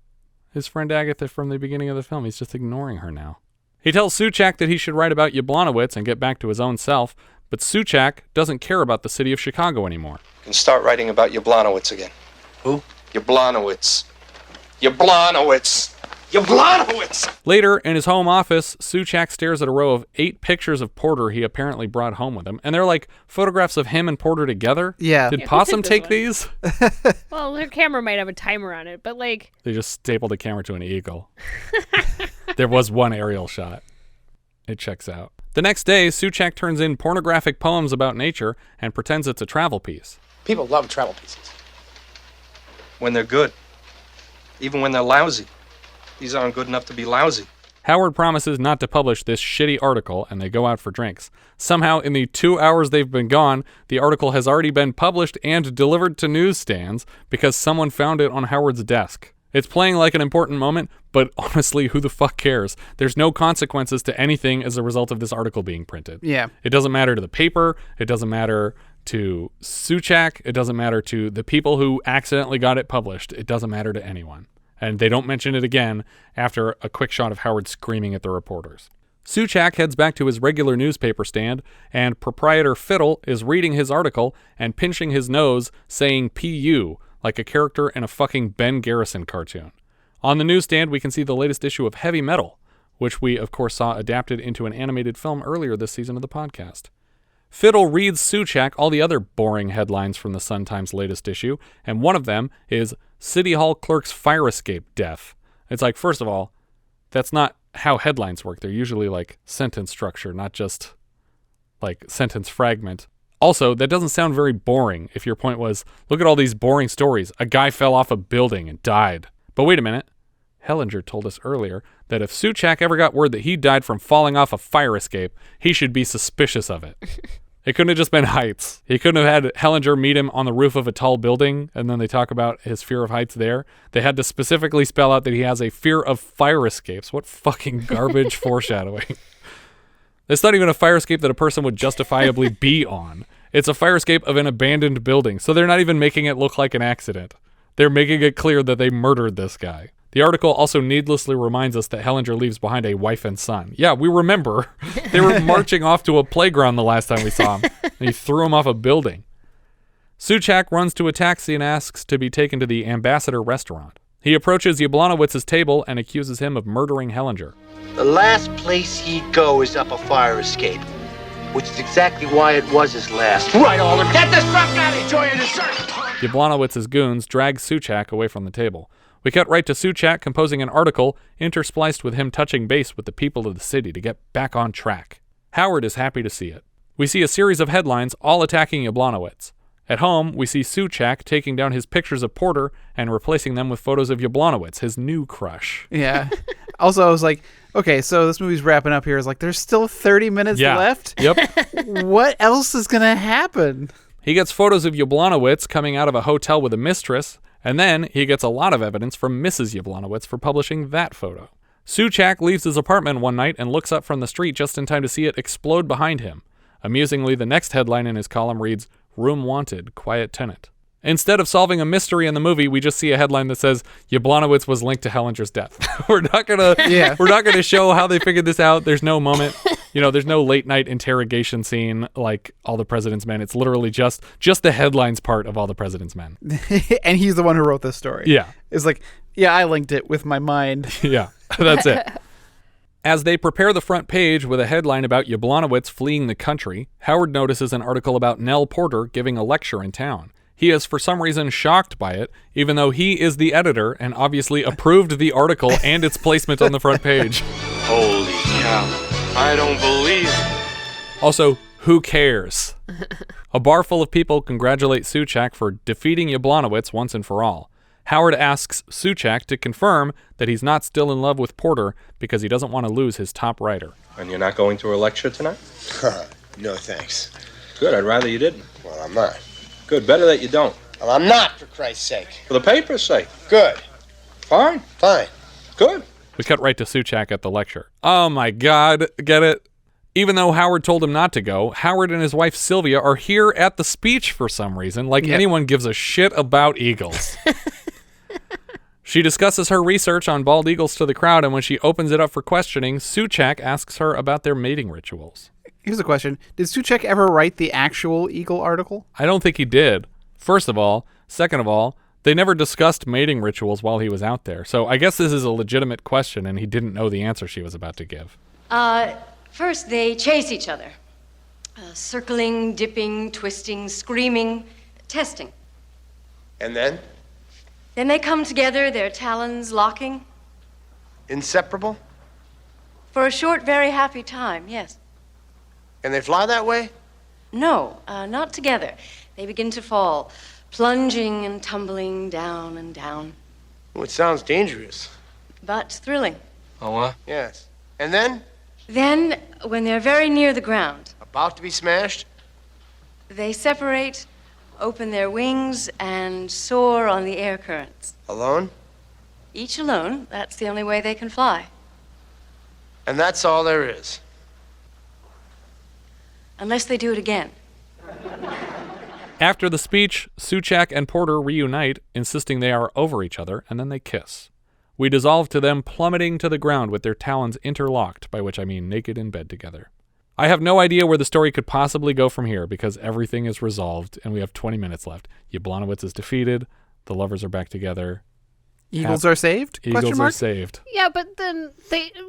His friend Agatha from the beginning of the film, he's just ignoring her now. He tells Souchak that he should write about Yablonowitz and get back to his own self, but Souchak doesn't care about the city of Chicago anymore. You can start writing about Yablonowitz again. Who? Yablonowitz. Yablonowitz. Yablonowitz! Later, in his home office, Souchak stares at a row of 8 pictures of Porter he apparently brought home with him, and they're like photographs of him and Porter together. Yeah. Did Possum take these? Well, their camera might have a timer on it, but like... They just stapled the camera to an eagle. There was one aerial shot. It checks out. The next day, Souchak turns in pornographic poems about nature and pretends it's a travel piece. People love travel pieces. When they're good. Even when they're lousy. These aren't good enough to be lousy. Howard promises not to publish this shitty article, and they go out for drinks. Somehow, in the 2 hours they've been gone, the article has already been published and delivered to newsstands because someone found it on Howard's desk. It's playing like an important moment, but honestly, who the fuck cares? There's no consequences to anything as a result of this article being printed. Yeah. It doesn't matter to the paper. It doesn't matter to Souchak. It doesn't matter to the people who accidentally got it published. It doesn't matter to anyone. And they don't mention it again after a quick shot of Howard screaming at the reporters. Souchak heads back to his regular newspaper stand, and proprietor Fiddle is reading his article and pinching his nose, saying P.U., like a character in a fucking Ben Garrison cartoon. On the newsstand, we can see the latest issue of Heavy Metal, which we, of course, saw adapted into an animated film earlier this season of the podcast. Fiddle reads Souchak all the other boring headlines from the Sun-Times latest issue, and one of them is City Hall Clerk's Fire Escape Death. It's like, first of all, that's not how headlines work. They're usually like sentence structure, not just like sentence fragment. Also, that doesn't sound very boring if your point was, look at all these boring stories. A guy fell off a building and died. But wait a minute. Hellinger told us earlier that if Souchak ever got word that he died from falling off a fire escape, he should be suspicious of it. It couldn't have just been heights. He couldn't have had Hellinger meet him on the roof of a tall building, and then they talk about his fear of heights there. They had to specifically spell out that he has a fear of fire escapes. What fucking garbage foreshadowing. It's not even a fire escape that a person would justifiably be on. It's a fire escape of an abandoned building, so they're not even making it look like an accident. They're making it clear that they murdered this guy. The article also needlessly reminds us that Hellinger leaves behind a wife and son. Yeah, we remember. They were marching off to a playground the last time we saw him, and he threw him off a building. Souchak runs to a taxi and asks to be taken to the Ambassador restaurant. He approaches Yablonowitz's table and accuses him of murdering Hellinger. The last place he'd go is up a fire escape, which is exactly why it was his last. Right, Alder, get this drunk out of enjoy your dessert! Yablonowitz's goons drag Souchak away from the table. We cut right to Souchak composing an article interspliced with him touching base with the people of the city to get back on track. Howard is happy to see it. We see a series of headlines all attacking Yablonowitz. At home, we see Souchak taking down his pictures of Porter and replacing them with photos of Yablonowitz, his new crush. Yeah. Also, I was like, okay, so this movie's wrapping up here. It's like, there's still 30 minutes left? Yep. What else is going to happen? He gets photos of Yablonowitz coming out of a hotel with a mistress, and then he gets a lot of evidence from Mrs. Yablonowitz for publishing that photo. Souchak leaves his apartment one night and looks up from the street just in time to see it explode behind him. Amusingly, the next headline in his column reads, Room Wanted, Quiet Tenant. Instead of solving a mystery in the movie, we just see a headline that says Yablonowitz was linked to Hellinger's death. We're not gonna show how they figured this out. There's no moment, there's no late night interrogation scene like All the President's Men. It's literally just the headlines part of All the President's Men. And he's the one who wrote this story. Yeah. It's like, yeah, I linked it with my mind. Yeah, that's it. As they prepare the front page with a headline about Yablonowitz fleeing the country, Howard notices an article about Nell Porter giving a lecture in town. He is for some reason shocked by it, even though he is the editor and obviously approved the article and its placement on the front page. Holy cow. I don't believe it. Also, who cares? A bar full of people congratulate Souchak for defeating Yablonowitz once and for all. Howard asks Souchak to confirm that he's not still in love with Porter because he doesn't want to lose his top writer. And you're not going to her lecture tonight? No, thanks. Good, I'd rather you didn't. Well, I'm not. Good, better that you don't. Well, I'm not, for Christ's sake. For the paper's sake. Good. Fine. Fine. Good. We cut right to Souchak at the lecture. Oh my God, get it? Even though Howard told him not to go, Howard and his wife Sylvia are here at the speech for some reason, like anyone gives a shit about eagles. She discusses her research on bald eagles to the crowd, and when she opens it up for questioning, Souchak asks her about their mating rituals. Here's a question. Did Souchak ever write the actual eagle article? I don't think he did. First of all. Second of all, they never discussed mating rituals while he was out there. So I guess this is a legitimate question, and he didn't know the answer she was about to give. First, they chase each other. Circling, dipping, twisting, screaming, testing. And then? Then they come together, their talons locking. Inseparable? For a short, very happy time, yes. And they fly that way? No, not together. They begin to fall, plunging and tumbling down and down. Well, it sounds dangerous. But thrilling. Oh, what? Yes. And then? Then, when they're very near the ground. About to be smashed? They separate, open their wings, and soar on the air currents. Alone? Each alone. That's the only way they can fly. And that's all there is? Unless they do it again. After the speech, Souchak and Porter reunite, insisting they are over each other, and then they kiss. We dissolve to them plummeting to the ground with their talons interlocked, by which I mean naked in bed together. I have no idea where the story could possibly go from here because everything is resolved and we have 20 minutes left. Yablonowitz is defeated. The lovers are back together. Eagles are saved? Eagles are saved. Yeah, but then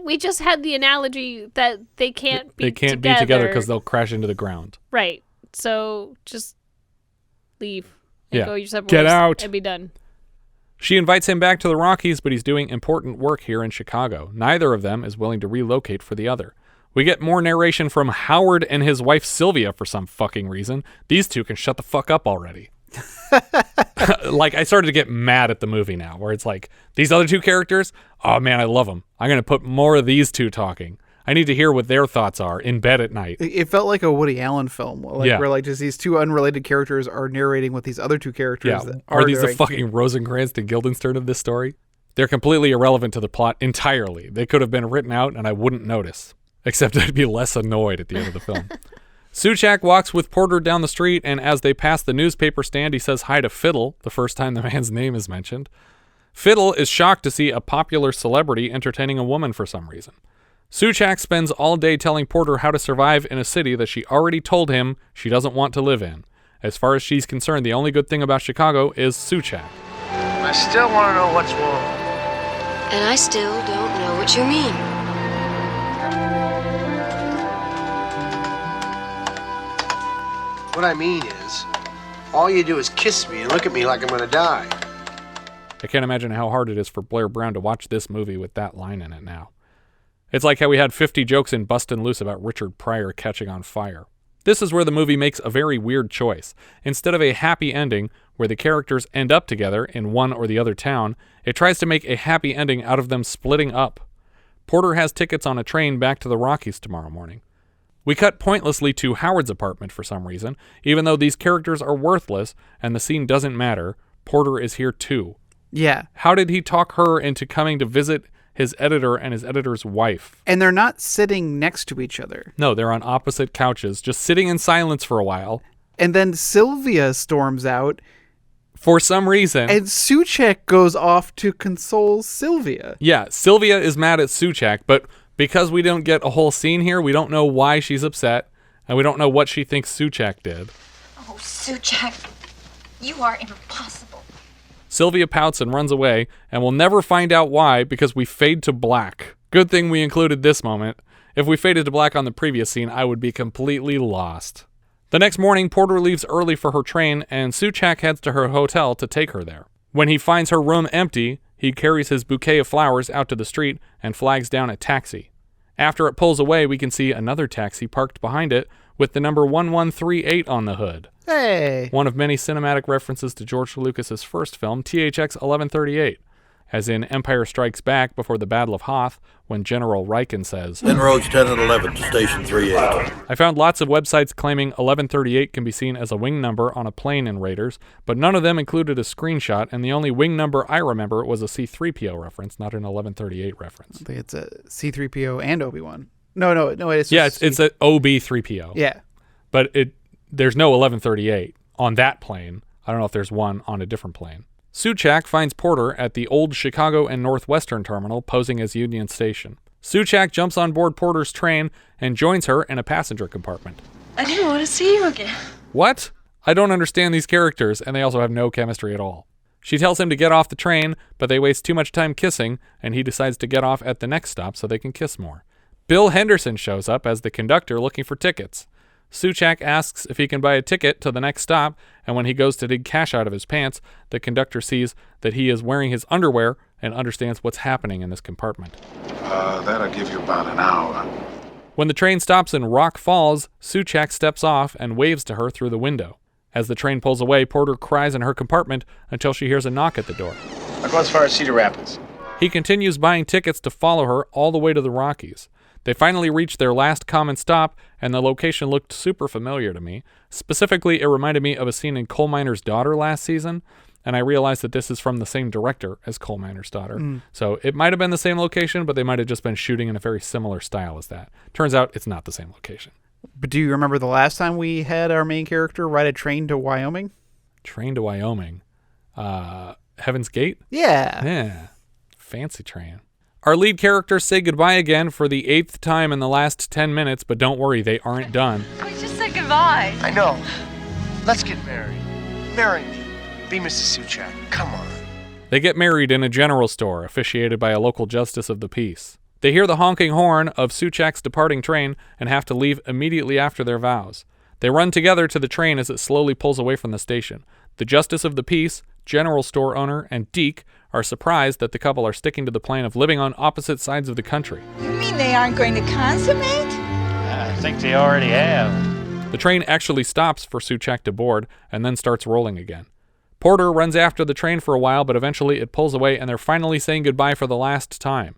we just had the analogy that they can't be together. They can't be together because they'll crash into the ground. Right. So just leave and go your separate Get ways out. and be done. She invites him back to the Rockies, but he's doing important work here in Chicago. Neither of them is willing to relocate for the other. We get more narration from Howard and his wife Sylvia for some fucking reason. These two can shut the fuck up already. Like, I started to get mad at the movie now, where it's like, these other two characters, oh man, I love them. I'm going to put more of these two talking. I need to hear what their thoughts are in bed at night. It felt like a Woody Allen film, where like just these two unrelated characters are narrating what these other two characters are these doing. the fucking Rosencrantz and Guildenstern of this story? They're completely irrelevant to the plot entirely. They could have been written out and I wouldn't notice, except I'd be less annoyed at the end of the film. Souchak walks with Porter down the street, and as they pass the newspaper stand, he says hi to Fiddle, the first time the man's name is mentioned. Fiddle is shocked to see a popular celebrity entertaining a woman for some reason. Souchak spends all day telling Porter how to survive in a city that she already told him she doesn't want to live in. As far as she's concerned, the only good thing about Chicago is Souchak. I still want to know what's wrong. And I still don't know what you mean. What I mean is, all you do is kiss me and look at me like I'm going to die. I can't imagine how hard it is for Blair Brown to watch this movie with that line in it now. It's like how we had 50 jokes in Bustin' Loose about Richard Pryor catching on fire. This is where the movie makes a very weird choice. Instead of a happy ending where the characters end up together in one or the other town, it tries to make a happy ending out of them splitting up. Porter has tickets on a train back to the Rockies tomorrow morning. We cut pointlessly to Howard's apartment for some reason. Even though these characters are worthless and the scene doesn't matter, Porter is here too. Yeah. How did he talk her into coming to visit his editor and his editor's wife? And they're not sitting next to each other. No, they're on opposite couches, just sitting in silence for a while. And then Sylvia storms out For some reason. And Souchak goes off to console Sylvia. Yeah, Sylvia is mad at Souchak, but because we don't get a whole scene here, we don't know why she's upset, and we don't know what she thinks Souchak did. Oh, Souchak, you are impossible. Sylvia pouts and runs away, and we'll never find out why because we fade to black. Good thing we included this moment. If we faded to black on the previous scene, I would be completely lost. The next morning, Porter leaves early for her train, and Souchak heads to her hotel to take her there. When he finds her room empty, he carries his bouquet of flowers out to the street and flags down a taxi. After it pulls away, we can see another taxi parked behind it with the number 1138 on the hood. Hey! One of many cinematic references to George Lucas's first film, THX 1138. As in Empire Strikes Back before the Battle of Hoth, when General Riken says, Inroads 10 and 11 to Station 38. I found lots of websites claiming 1138 can be seen as a wing number on a plane in Raiders, but none of them included a screenshot, and the only wing number I remember was a C-3PO reference, not an 1138 reference. I think it's a C-3PO and Obi-Wan. No, it's just it's an OB-3PO. Yeah. But there's no 1138 on that plane. I don't know if there's one on a different plane. Souchak finds Porter at the old Chicago and Northwestern terminal posing as Union Station. Souchak jumps on board Porter's train and joins her in a passenger compartment. I didn't want to see you again. What? I don't understand these characters, and they also have no chemistry at all. She tells him to get off the train, but they waste too much time kissing, and he decides to get off at the next stop so they can kiss more. Bill Henderson shows up as the conductor looking for tickets. Souchak asks if he can buy a ticket to the next stop, and when he goes to dig cash out of his pants, the conductor sees that he is wearing his underwear and understands what's happening in this compartment. That'll give you about an hour. When the train stops in Rock Falls, Souchak steps off and waves to her through the window. As the train pulls away, Porter cries in her compartment until she hears a knock at the door. I'll go as far as Cedar Rapids. He continues buying tickets to follow her all the way to the Rockies. They finally reached their last common stop, and the location looked super familiar to me. Specifically, it reminded me of a scene in Coal Miner's Daughter last season, and I realized that this is from the same director as Coal Miner's Daughter. So it might have been the same location, but they might have just been shooting in a very similar style as that. Turns out it's not the same location. But do you remember the last time we had our main character ride a train to Wyoming? Train to Wyoming? Heaven's Gate? Yeah. Yeah. Fancy train. Our lead characters say goodbye again for the 8th time in the last 10 minutes, but don't worry, they aren't done. We just said goodbye. I know. Let's get married. Marry me. Be Mrs. Souchak. Come on. They get married in a general store, officiated by a local justice of the peace. They hear the honking horn of Souchak's departing train and have to leave immediately after their vows. They run together to the train as it slowly pulls away from the station. The justice of the peace, general store owner, and Deke are surprised that the couple are sticking to the plan of living on opposite sides of the country. You mean they aren't going to consummate? I think they already have. The train actually stops for Souchak to board and then starts rolling again. Porter runs after the train for a while, but eventually it pulls away and they're finally saying goodbye for the last time.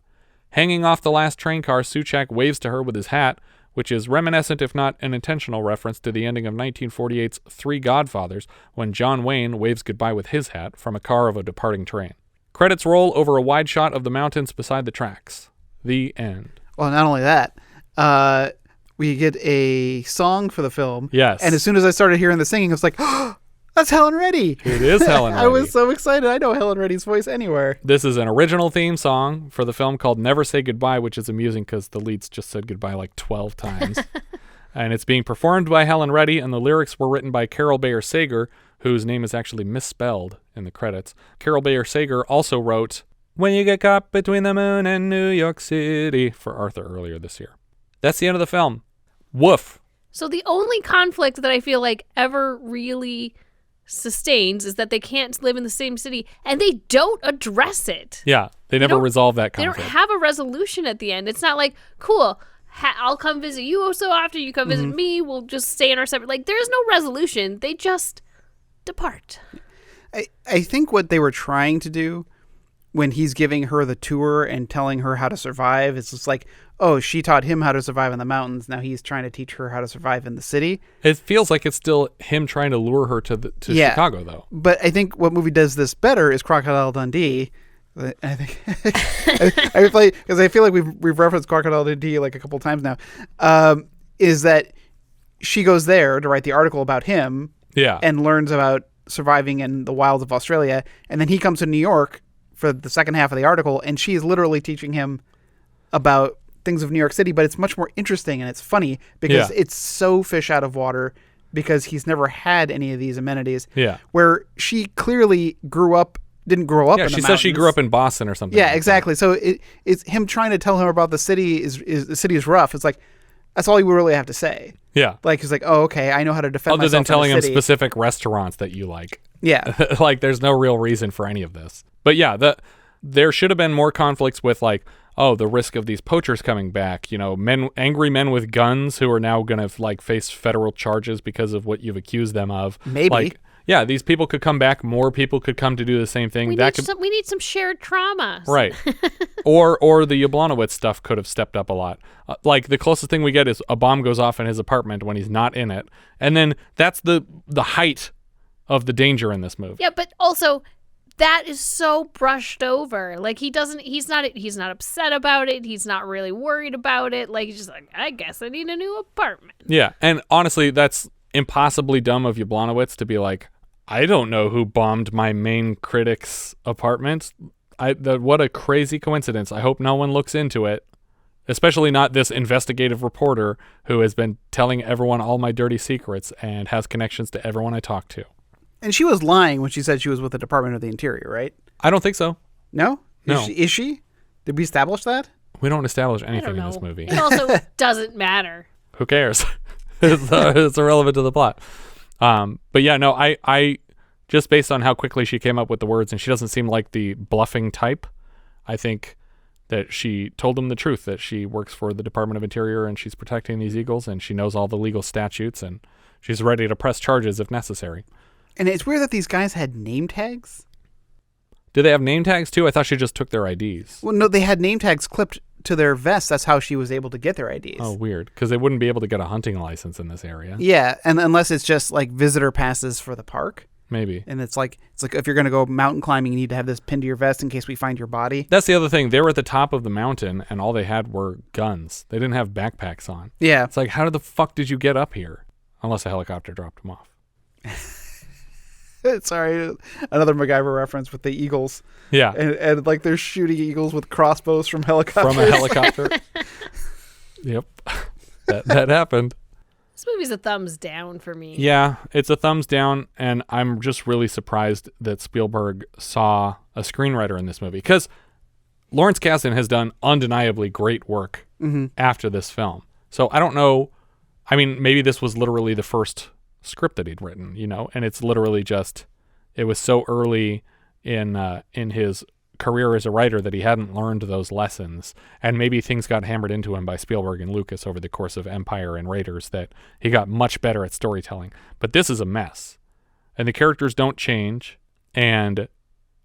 Hanging off the last train car, Souchak waves to her with his hat, which is reminiscent if not an intentional reference to the ending of 1948's Three Godfathers when John Wayne waves goodbye with his hat from a car of a departing train. Credits roll over a wide shot of the mountains beside the tracks. The end. Well, not only that, we get a song for the film. Yes. And as soon as I started hearing the singing, I was like, oh, that's Helen Reddy. It is Helen Reddy. I was so excited. I know Helen Reddy's voice anywhere. This is an original theme song for the film called Never Say Goodbye, which is amusing because the leads just said goodbye like 12 times. And it's being performed by Helen Reddy, and the lyrics were written by Carol Bayer Sager, whose name is actually misspelled in the credits. Carol Bayer Sager also wrote When You Get Caught Between the Moon and New York City for Arthur earlier this year. That's the end of the film. Woof. So the only conflict that I feel like ever really sustains is that they can't live in the same city, and they don't address it. Yeah, they never resolve that conflict. They don't have a resolution at the end. It's not like, cool, I'll come visit you so after you come visit me, we'll just stay in our separate... Like, there's no resolution. They just depart. I think what they were trying to do when he's giving her the tour and telling her how to survive is just like, oh, she taught him how to survive in the mountains. Now he's trying to teach her how to survive in the city. It feels like it's still him trying to lure her to Chicago, though. But I think what movie does this better is Crocodile Dundee. I think because I feel like we've referenced Crocodile Dundee like a couple times now. Is that she goes there to write the article about him, and learns about surviving in the wilds of Australia. And then he comes to New York for the second half of the article, and she is literally teaching him about things of New York City, but it's much more interesting and it's funny because it's so fish out of water because he's never had any of these amenities. Yeah. Where she clearly didn't grow up in the mountains. She says she grew up in Boston or something. Yeah, like exactly. So it's him trying to tell him about the city the city is rough. It's like, that's all you would really have to say. Yeah. Like, he's like, oh, okay, I know how to defend myself. Other than telling in him the city. specific restaurants that you like. Yeah. Like, there's no real reason for any of this. But yeah, there should have been more conflicts with, like, oh, the risk of these poachers coming back, angry men with guns who are now going to like face federal charges because of what you've accused them of. Maybe. Like, yeah, these people could come back. More people could come to do the same thing. We need some shared trauma. Right. or the Yablonowitz stuff could have stepped up a lot. Like, the closest thing we get is a bomb goes off in his apartment when he's not in it. And then that's the height of the danger in this movie. Yeah, but also that is so brushed over. Like, he's not upset about it. He's not really worried about it. Like, he's just like, I guess I need a new apartment. Yeah. And honestly, that's impossibly dumb of Yablonowitz to be like, I don't know who bombed my main critic's apartment. What a crazy coincidence. I hope no one looks into it, especially not this investigative reporter who has been telling everyone all my dirty secrets and has connections to everyone I talk to. And she was lying when she said she was with the Department of the Interior, right? I don't think so. No? No. Is she? Did we establish that? We don't establish anything in this movie. It also doesn't matter. Who cares? It's irrelevant to the plot. But yeah, no, I just based on how quickly she came up with the words, and she doesn't seem like the bluffing type, I think that she told him the truth, that she works for the Department of Interior and she's protecting these eagles and she knows all the legal statutes and she's ready to press charges if necessary. And it's weird that these guys had name tags. Do they have name tags too? I thought she just took their IDs. Well, no, they had name tags clipped to their vests. That's how she was able to get their IDs. Oh, weird. Because they wouldn't be able to get a hunting license in this area. Yeah, and unless it's just like visitor passes for the park. Maybe. And it's like if you're going to go mountain climbing, you need to have this pinned to your vest in case we find your body. That's the other thing. They were at the top of the mountain and all they had were guns. They didn't have backpacks on. Yeah. It's like, how the fuck did you get up here? Unless a helicopter dropped them off. Sorry, another MacGyver reference with the eagles. Yeah. And like they're shooting eagles with crossbows from helicopters. From a helicopter. Yep. That happened. This movie's a thumbs down for me. Yeah, it's a thumbs down, and I'm just really surprised that Spielberg saw a screenwriter in this movie. Because Lawrence Kasdan has done undeniably great work after this film. So I don't know. I mean, maybe this was literally the first script that he'd written, and it's literally just, it was so early in his career as a writer that he hadn't learned those lessons, and maybe things got hammered into him by Spielberg and Lucas over the course of Empire and Raiders that he got much better at storytelling. But this is a mess, and the characters don't change, and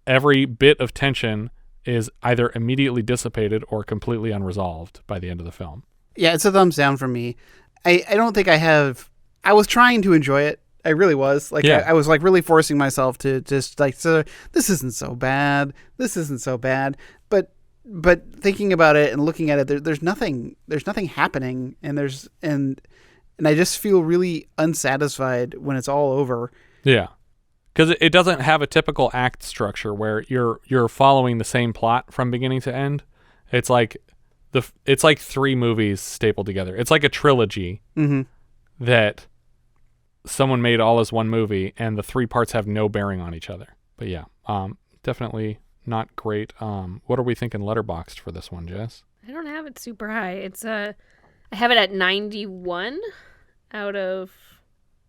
every bit of tension is either immediately dissipated or completely unresolved by the end of the film. Yeah, it's a thumbs down for me. I don't think I was trying to enjoy it. I really was. Like, I was like really forcing myself to just like, so this isn't so bad. This isn't so bad. But thinking about it and looking at it, there's nothing happening, and I just feel really unsatisfied when it's all over. Yeah. Because it doesn't have a typical act structure where you're following the same plot from beginning to end. It's like it's like three movies stapled together. It's like a trilogy that someone made all as one movie, and the three parts have no bearing on each other. But yeah, definitely not great. What are we thinking Letterboxd for this one, Jess? I don't have it super high. It's I have it at 91 out of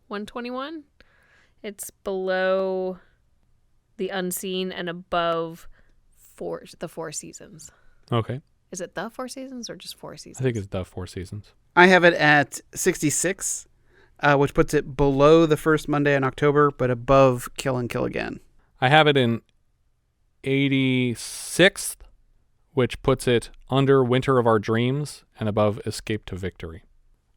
121. It's below The Unseen and above the Four Seasons. Okay. Is it The Four Seasons or just Four Seasons? I think it's The Four Seasons. I have it at 66, which puts it below the first Monday in October, but above Kill and Kill Again. I have it in 86th, which puts it under Winter of Our Dreams and above Escape to Victory.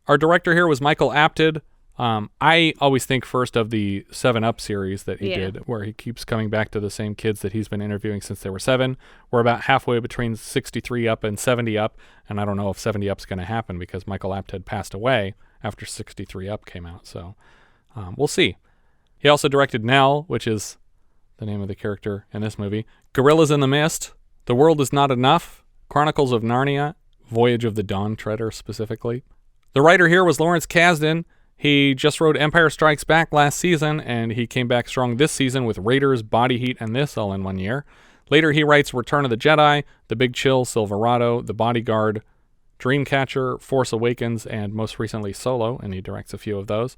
Our director here was Michael Apted. I always think first of the 7-Up series that he did, where he keeps coming back to the same kids that he's been interviewing since they were 7. We're about halfway between 63 Up and 70 Up, and I don't know if 70 Up's going to happen because Michael Apted passed away after 63 Up came out, so we'll see. He also directed Nell, which is the name of the character in this movie, Gorillas in the Mist, The World Is Not Enough, Chronicles of Narnia, Voyage of the Dawn Treader specifically. The writer here was Lawrence Kasdan. He just wrote Empire Strikes Back last season, and he came back strong this season with Raiders, Body Heat, and this all in one year. Later he writes Return of the Jedi, The Big Chill, Silverado, The Bodyguard, Dreamcatcher, Force Awakens, and most recently Solo, and he directs a few of those.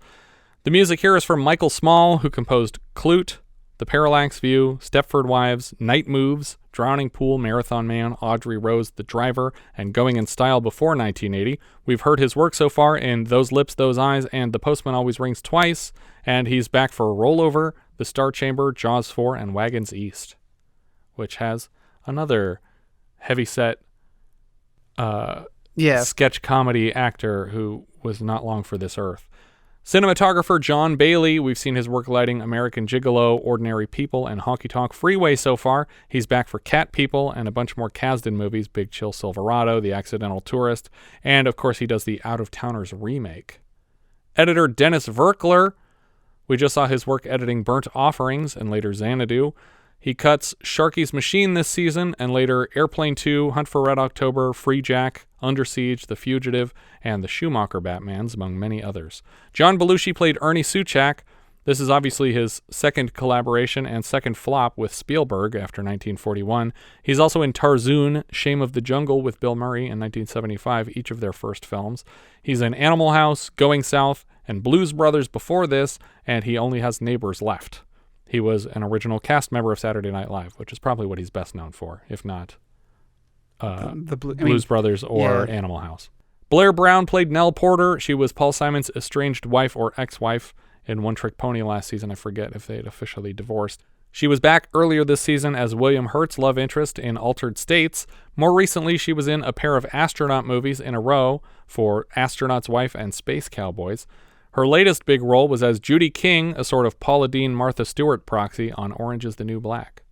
The music here is from Michael Small, who composed Clute, The Parallax View, Stepford Wives, Night Moves, Drowning Pool, Marathon Man, Audrey Rose, The Driver, and Going in Style before 1980. We've heard his work so far in Those Lips, Those Eyes, and The Postman Always Rings Twice, and he's back for Rollover, The Star Chamber, Jaws 4, and Wagons East, which has another heavyset sketch comedy actor who was not long for this earth. Cinematographer John Bailey, we've seen his work lighting American Gigolo, Ordinary People, and Honky Tonk Freeway so far. He's back for Cat People and a bunch more Kasdan movies, Big Chill, Silverado, The Accidental Tourist, and of course he does the Out of Towners remake. Editor Dennis Verkler, we just saw his work editing Burnt Offerings and later Xanadu. He cuts Sharky's Machine this season and later Airplane 2, Hunt for Red October, Free Jack, Under Siege, The Fugitive, and the Schumacher Batmans, among many others. John Belushi played Ernie Souchak. This is obviously his second collaboration and second flop with Spielberg after 1941. He's also in Tarzoon, Shame of the Jungle with Bill Murray in 1975, each of their first films. He's in Animal House, Going South, and Blues Brothers before this, and he only has Neighbors left. He was an original cast member of Saturday Night Live, which is probably what he's best known for, if not Blues Brothers or Animal House. Blair Brown played Nell Porter. She was Paul Simon's estranged wife or ex-wife in One Trick Pony last season. I forget if they had officially divorced. She was back earlier this season as William Hurt's love interest in Altered States. More recently, she was in a pair of astronaut movies in a row for Astronaut's Wife and Space Cowboys. Her latest big role was as Judy King, a sort of Paula Deen, Martha Stewart proxy on Orange is the New Black.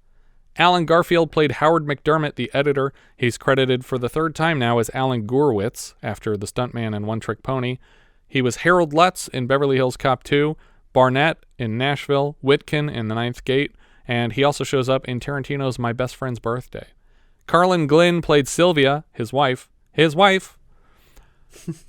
Alan Garfield played Howard McDermott, the editor. He's credited for the third time now as Alan Goorwitz, after the stuntman in One Trick Pony. He was Harold Lutz in Beverly Hills Cop 2, Barnett in Nashville, Witkin in The Ninth Gate, and he also shows up in Tarantino's My Best Friend's Birthday. Carlin Glynn played Sylvia, his wife.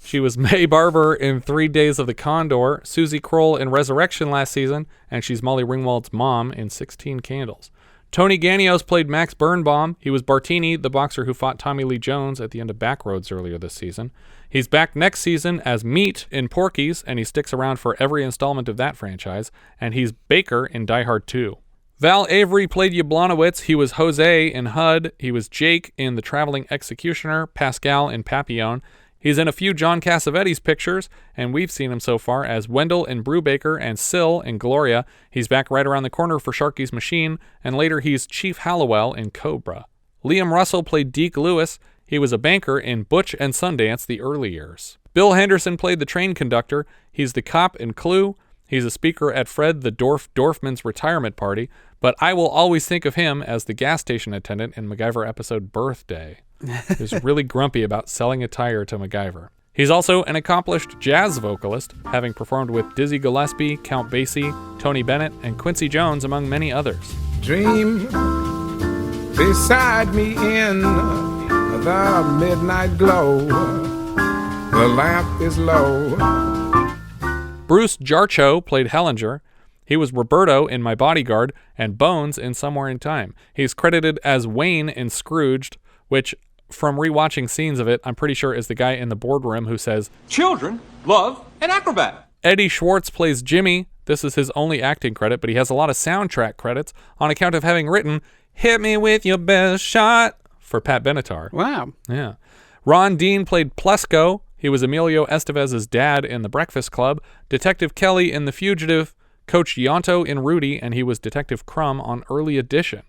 She was May Barber in 3 Days of the Condor, Susie Kroll in Resurrection last season, and she's Molly Ringwald's mom in 16 Candles. Tony Ganios played Max Bernbaum. He was Bartini, the boxer who fought Tommy Lee Jones at the end of Backroads earlier this season. He's back next season as Meat in Porky's, and he sticks around for every installment of that franchise, and he's Baker in Die Hard 2. Val Avery played Yablonowitz. He was Jose in HUD. He was Jake in The Traveling Executioner, Pascal in Papillon. He's in a few John Cassavetes pictures, and we've seen him so far as Wendell in Brubaker and Syl in Gloria. He's back right around the corner for Sharky's Machine, and later he's Chief Hallowell in Cobra. Liam Russell played Deke Lewis. He was a banker in Butch and Sundance the early years. Bill Henderson played the train conductor. He's the cop in Clue. He's a speaker at Fred the Dorfman's retirement party, but I will always think of him as the gas station attendant in MacGyver episode Birthday. He's really grumpy about selling a tire to MacGyver. He's also an accomplished jazz vocalist, having performed with Dizzy Gillespie, Count Basie, Tony Bennett, and Quincy Jones, among many others. Dream beside me in the midnight glow. The lamp is low. Bruce Jarchow played Hellinger. He was Roberto in My Bodyguard and Bones in Somewhere in Time. He's credited as Wayne in Scrooged, which, from rewatching scenes of it, I'm pretty sure is the guy in the boardroom who says, "Children love an acrobat." Eddie Schwartz plays Jimmy. This is his only acting credit, but he has a lot of soundtrack credits on account of having written "Hit Me With Your Best Shot" for Pat Benatar. Wow. Yeah. Ron Dean played Plesko. He was Emilio Estevez's dad in The Breakfast Club, Detective Kelly in The Fugitive, Coach Yonto in Rudy, and he was Detective Crumb on Early Edition,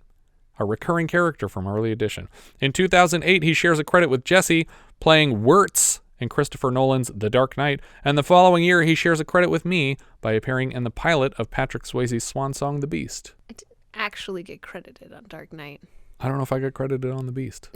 a recurring character from Early Edition. In 2008, he shares a credit with Jesse, playing Wirtz in Christopher Nolan's The Dark Knight, and the following year, he shares a credit with me by appearing in the pilot of Patrick Swayze's swan song, The Beast. I didn't actually get credited on Dark Knight. I don't know if I got credited on The Beast,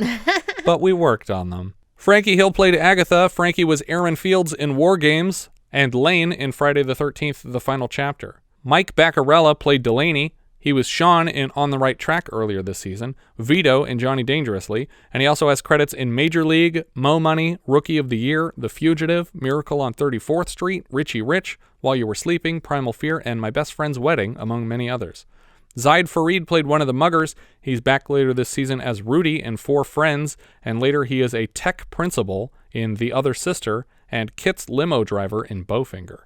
but we worked on them. Frankie Hill played Agatha. Frankie was Aaron Fields in War Games and Lane in Friday the 13th, The Final Chapter. Mike Baccarella played Delaney. He was Sean in On the Right Track earlier this season, Vito in Johnny Dangerously, and he also has credits in Major League, Mo Money, Rookie of the Year, The Fugitive, Miracle on 34th Street, Richie Rich, While You Were Sleeping, Primal Fear, and My Best Friend's Wedding, among many others. Zaid Farid played one of the muggers. He's back later this season as Rudy in Four Friends, and later he is a tech principal in The Other Sister and Kit's limo driver in Bowfinger.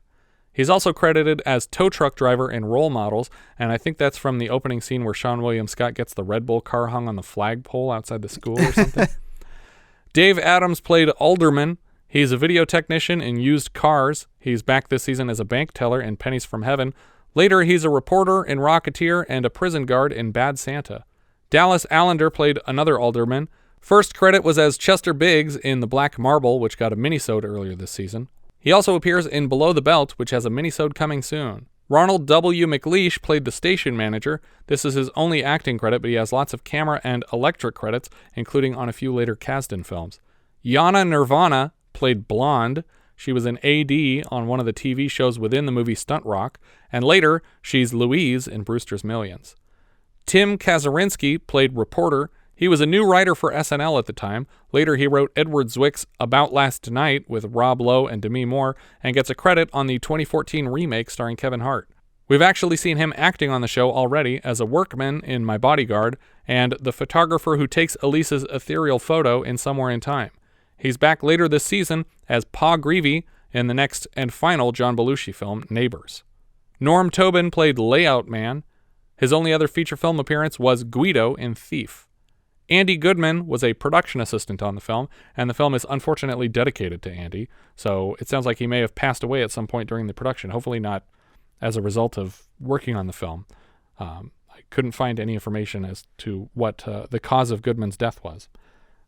He's also credited as tow truck driver in Role Models, and I think that's from the opening scene where Sean William Scott gets the Red Bull car hung on the flagpole outside the school or something. Dave Adams played Alderman. He's a video technician in Used Cars. He's back this season as a bank teller in Pennies from Heaven. Later, he's a reporter in Rocketeer and a prison guard in Bad Santa. Dallas Allender played another Alderman. First credit was as Chester Biggs in The Black Marble, which got a minisode earlier this season. He also appears in Below the Belt, which has a minisode coming soon. Ronald W. McLeish played the station manager. This is his only acting credit, but he has lots of camera and electric credits, including on a few later Kasdan films. Yana Nirvana played Blonde. She was an AD on one of the TV shows within the movie Stunt Rock, and later she's Louise in Brewster's Millions. Tim Kazurinsky played Reporter. He was a new writer for SNL at the time. Later, he wrote Edward Zwick's About Last Night with Rob Lowe and Demi Moore, and gets a credit on the 2014 remake starring Kevin Hart. We've actually seen him acting on the show already as a workman in My Bodyguard, and the photographer who takes Elise's ethereal photo in Somewhere in Time. He's back later this season as Pa Greavy in the next and final John Belushi film, Neighbors. Norm Tobin played Layout Man. His only other feature film appearance was Guido in Thief. Andy Goodman was a production assistant on the film, and the film is unfortunately dedicated to Andy, so it sounds like he may have passed away at some point during the production, hopefully not as a result of working on the film. I couldn't find any information as to what the cause of Goodman's death was.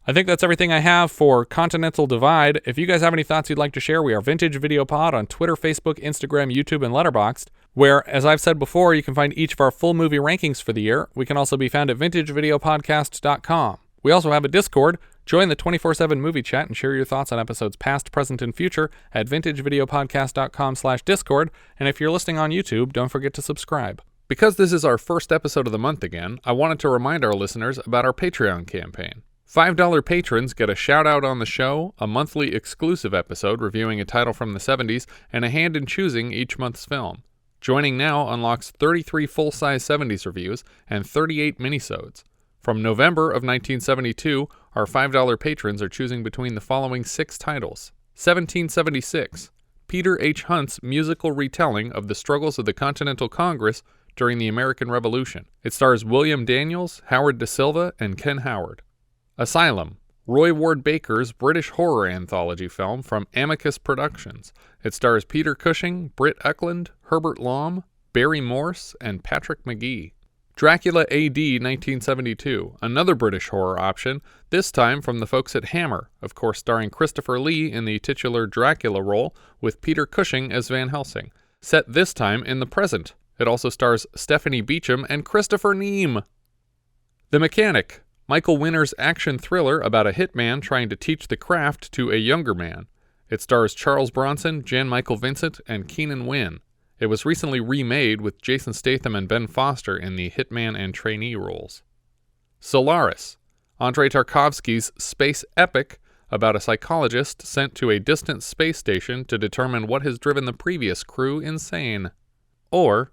I think that's everything I have for Continental Divide. If you guys have any thoughts you'd like to share, we are Vintage Video Pod on Twitter, Facebook, Instagram, YouTube, and Letterboxd, where, as I've said before, you can find each of our full movie rankings for the year. We can also be found at vintagevideopodcast.com. We also have a Discord. Join the 24/7 movie chat and share your thoughts on episodes past, present, and future at vintagevideopodcast.com/Discord. And if you're listening on YouTube, don't forget to subscribe. Because this is our first episode of the month again, I wanted to remind our listeners about our Patreon campaign. $5 patrons get a shout-out on the show, a monthly exclusive episode reviewing a title from the 70s, and a hand in choosing each month's film. Joining now unlocks 33 full-size 70s reviews and 38 minisodes. From November of 1972, our $5 patrons are choosing between the following 6 titles. 1776, Peter H. Hunt's musical retelling of the struggles of the Continental Congress during the American Revolution. It stars William Daniels, Howard Da Silva, and Ken Howard. Asylum, Roy Ward Baker's British horror anthology film from Amicus Productions. It stars Peter Cushing, Britt Eklund, Herbert Lom, Barry Morse, and Patrick McGee. Dracula AD 1972, another British horror option, this time from the folks at Hammer, of course starring Christopher Lee in the titular Dracula role with Peter Cushing as Van Helsing. Set this time in the present. It also stars Stephanie Beacham and Christopher Neame. The Mechanic, Michael Winner's action thriller about a hitman trying to teach the craft to a younger man. It stars Charles Bronson, Jan Michael Vincent, and Keenan Wynn. It was recently remade with Jason Statham and Ben Foster in the hitman and trainee roles. Solaris, Andrei Tarkovsky's space epic about a psychologist sent to a distant space station to determine what has driven the previous crew insane. Or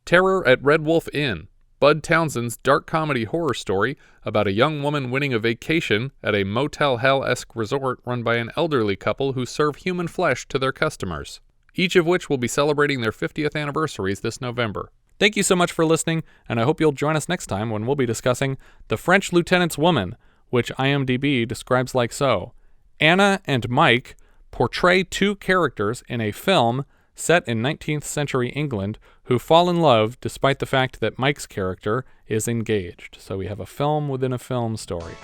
Terror at Red Wolf Inn, Bud Townsend's dark comedy horror story about a young woman winning a vacation at a Motel Hell-esque resort run by an elderly couple who serve human flesh to their customers, each of which will be celebrating their 50th anniversaries this November. Thank you so much for listening, and I hope you'll join us next time when we'll be discussing The French Lieutenant's Woman, which IMDb describes like so. Anna and Mike portray 2 characters in a film set in 19th century England who fall in love despite the fact that Mike's character is engaged. So we have a film within a film story.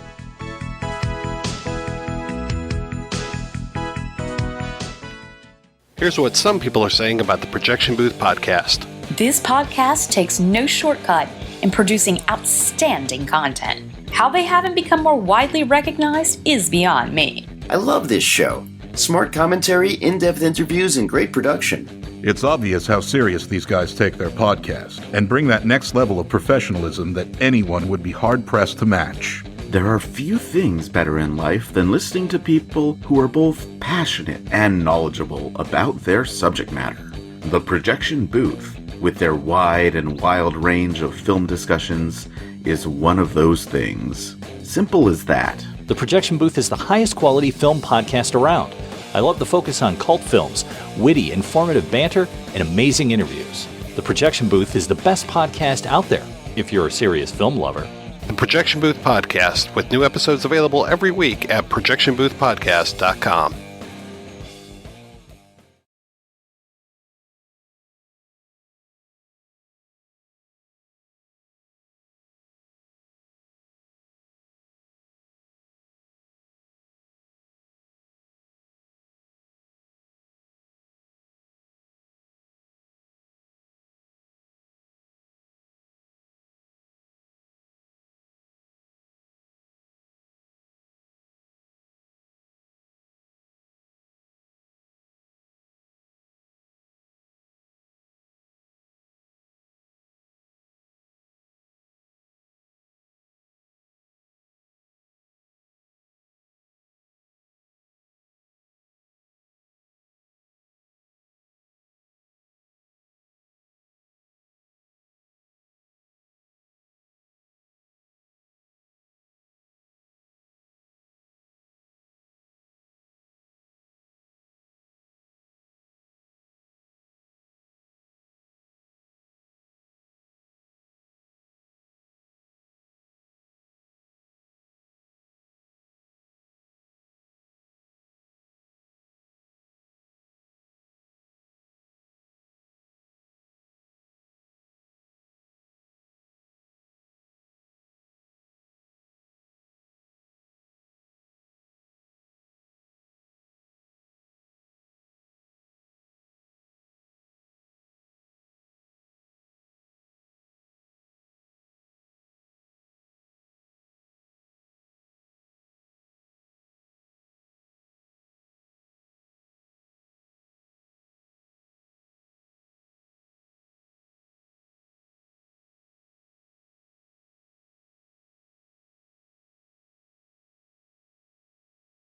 Here's what some people are saying about the Projection Booth podcast. This podcast takes no shortcut in producing outstanding content. How they haven't become more widely recognized is beyond me. I love this show. Smart commentary, in-depth interviews, and great production. It's obvious how serious these guys take their podcast and bring that next level of professionalism that anyone would be hard-pressed to match. There are few things better in life than listening to people who are both passionate and knowledgeable about their subject matter. The Projection Booth, with their wide and wild range of film discussions, is one of those things. Simple as that. The Projection Booth is the highest quality film podcast around. I love the focus on cult films, witty, informative banter, and amazing interviews. The Projection Booth is the best podcast out there if you're a serious film lover. The Projection Booth Podcast, with new episodes available every week at projectionboothpodcast.com.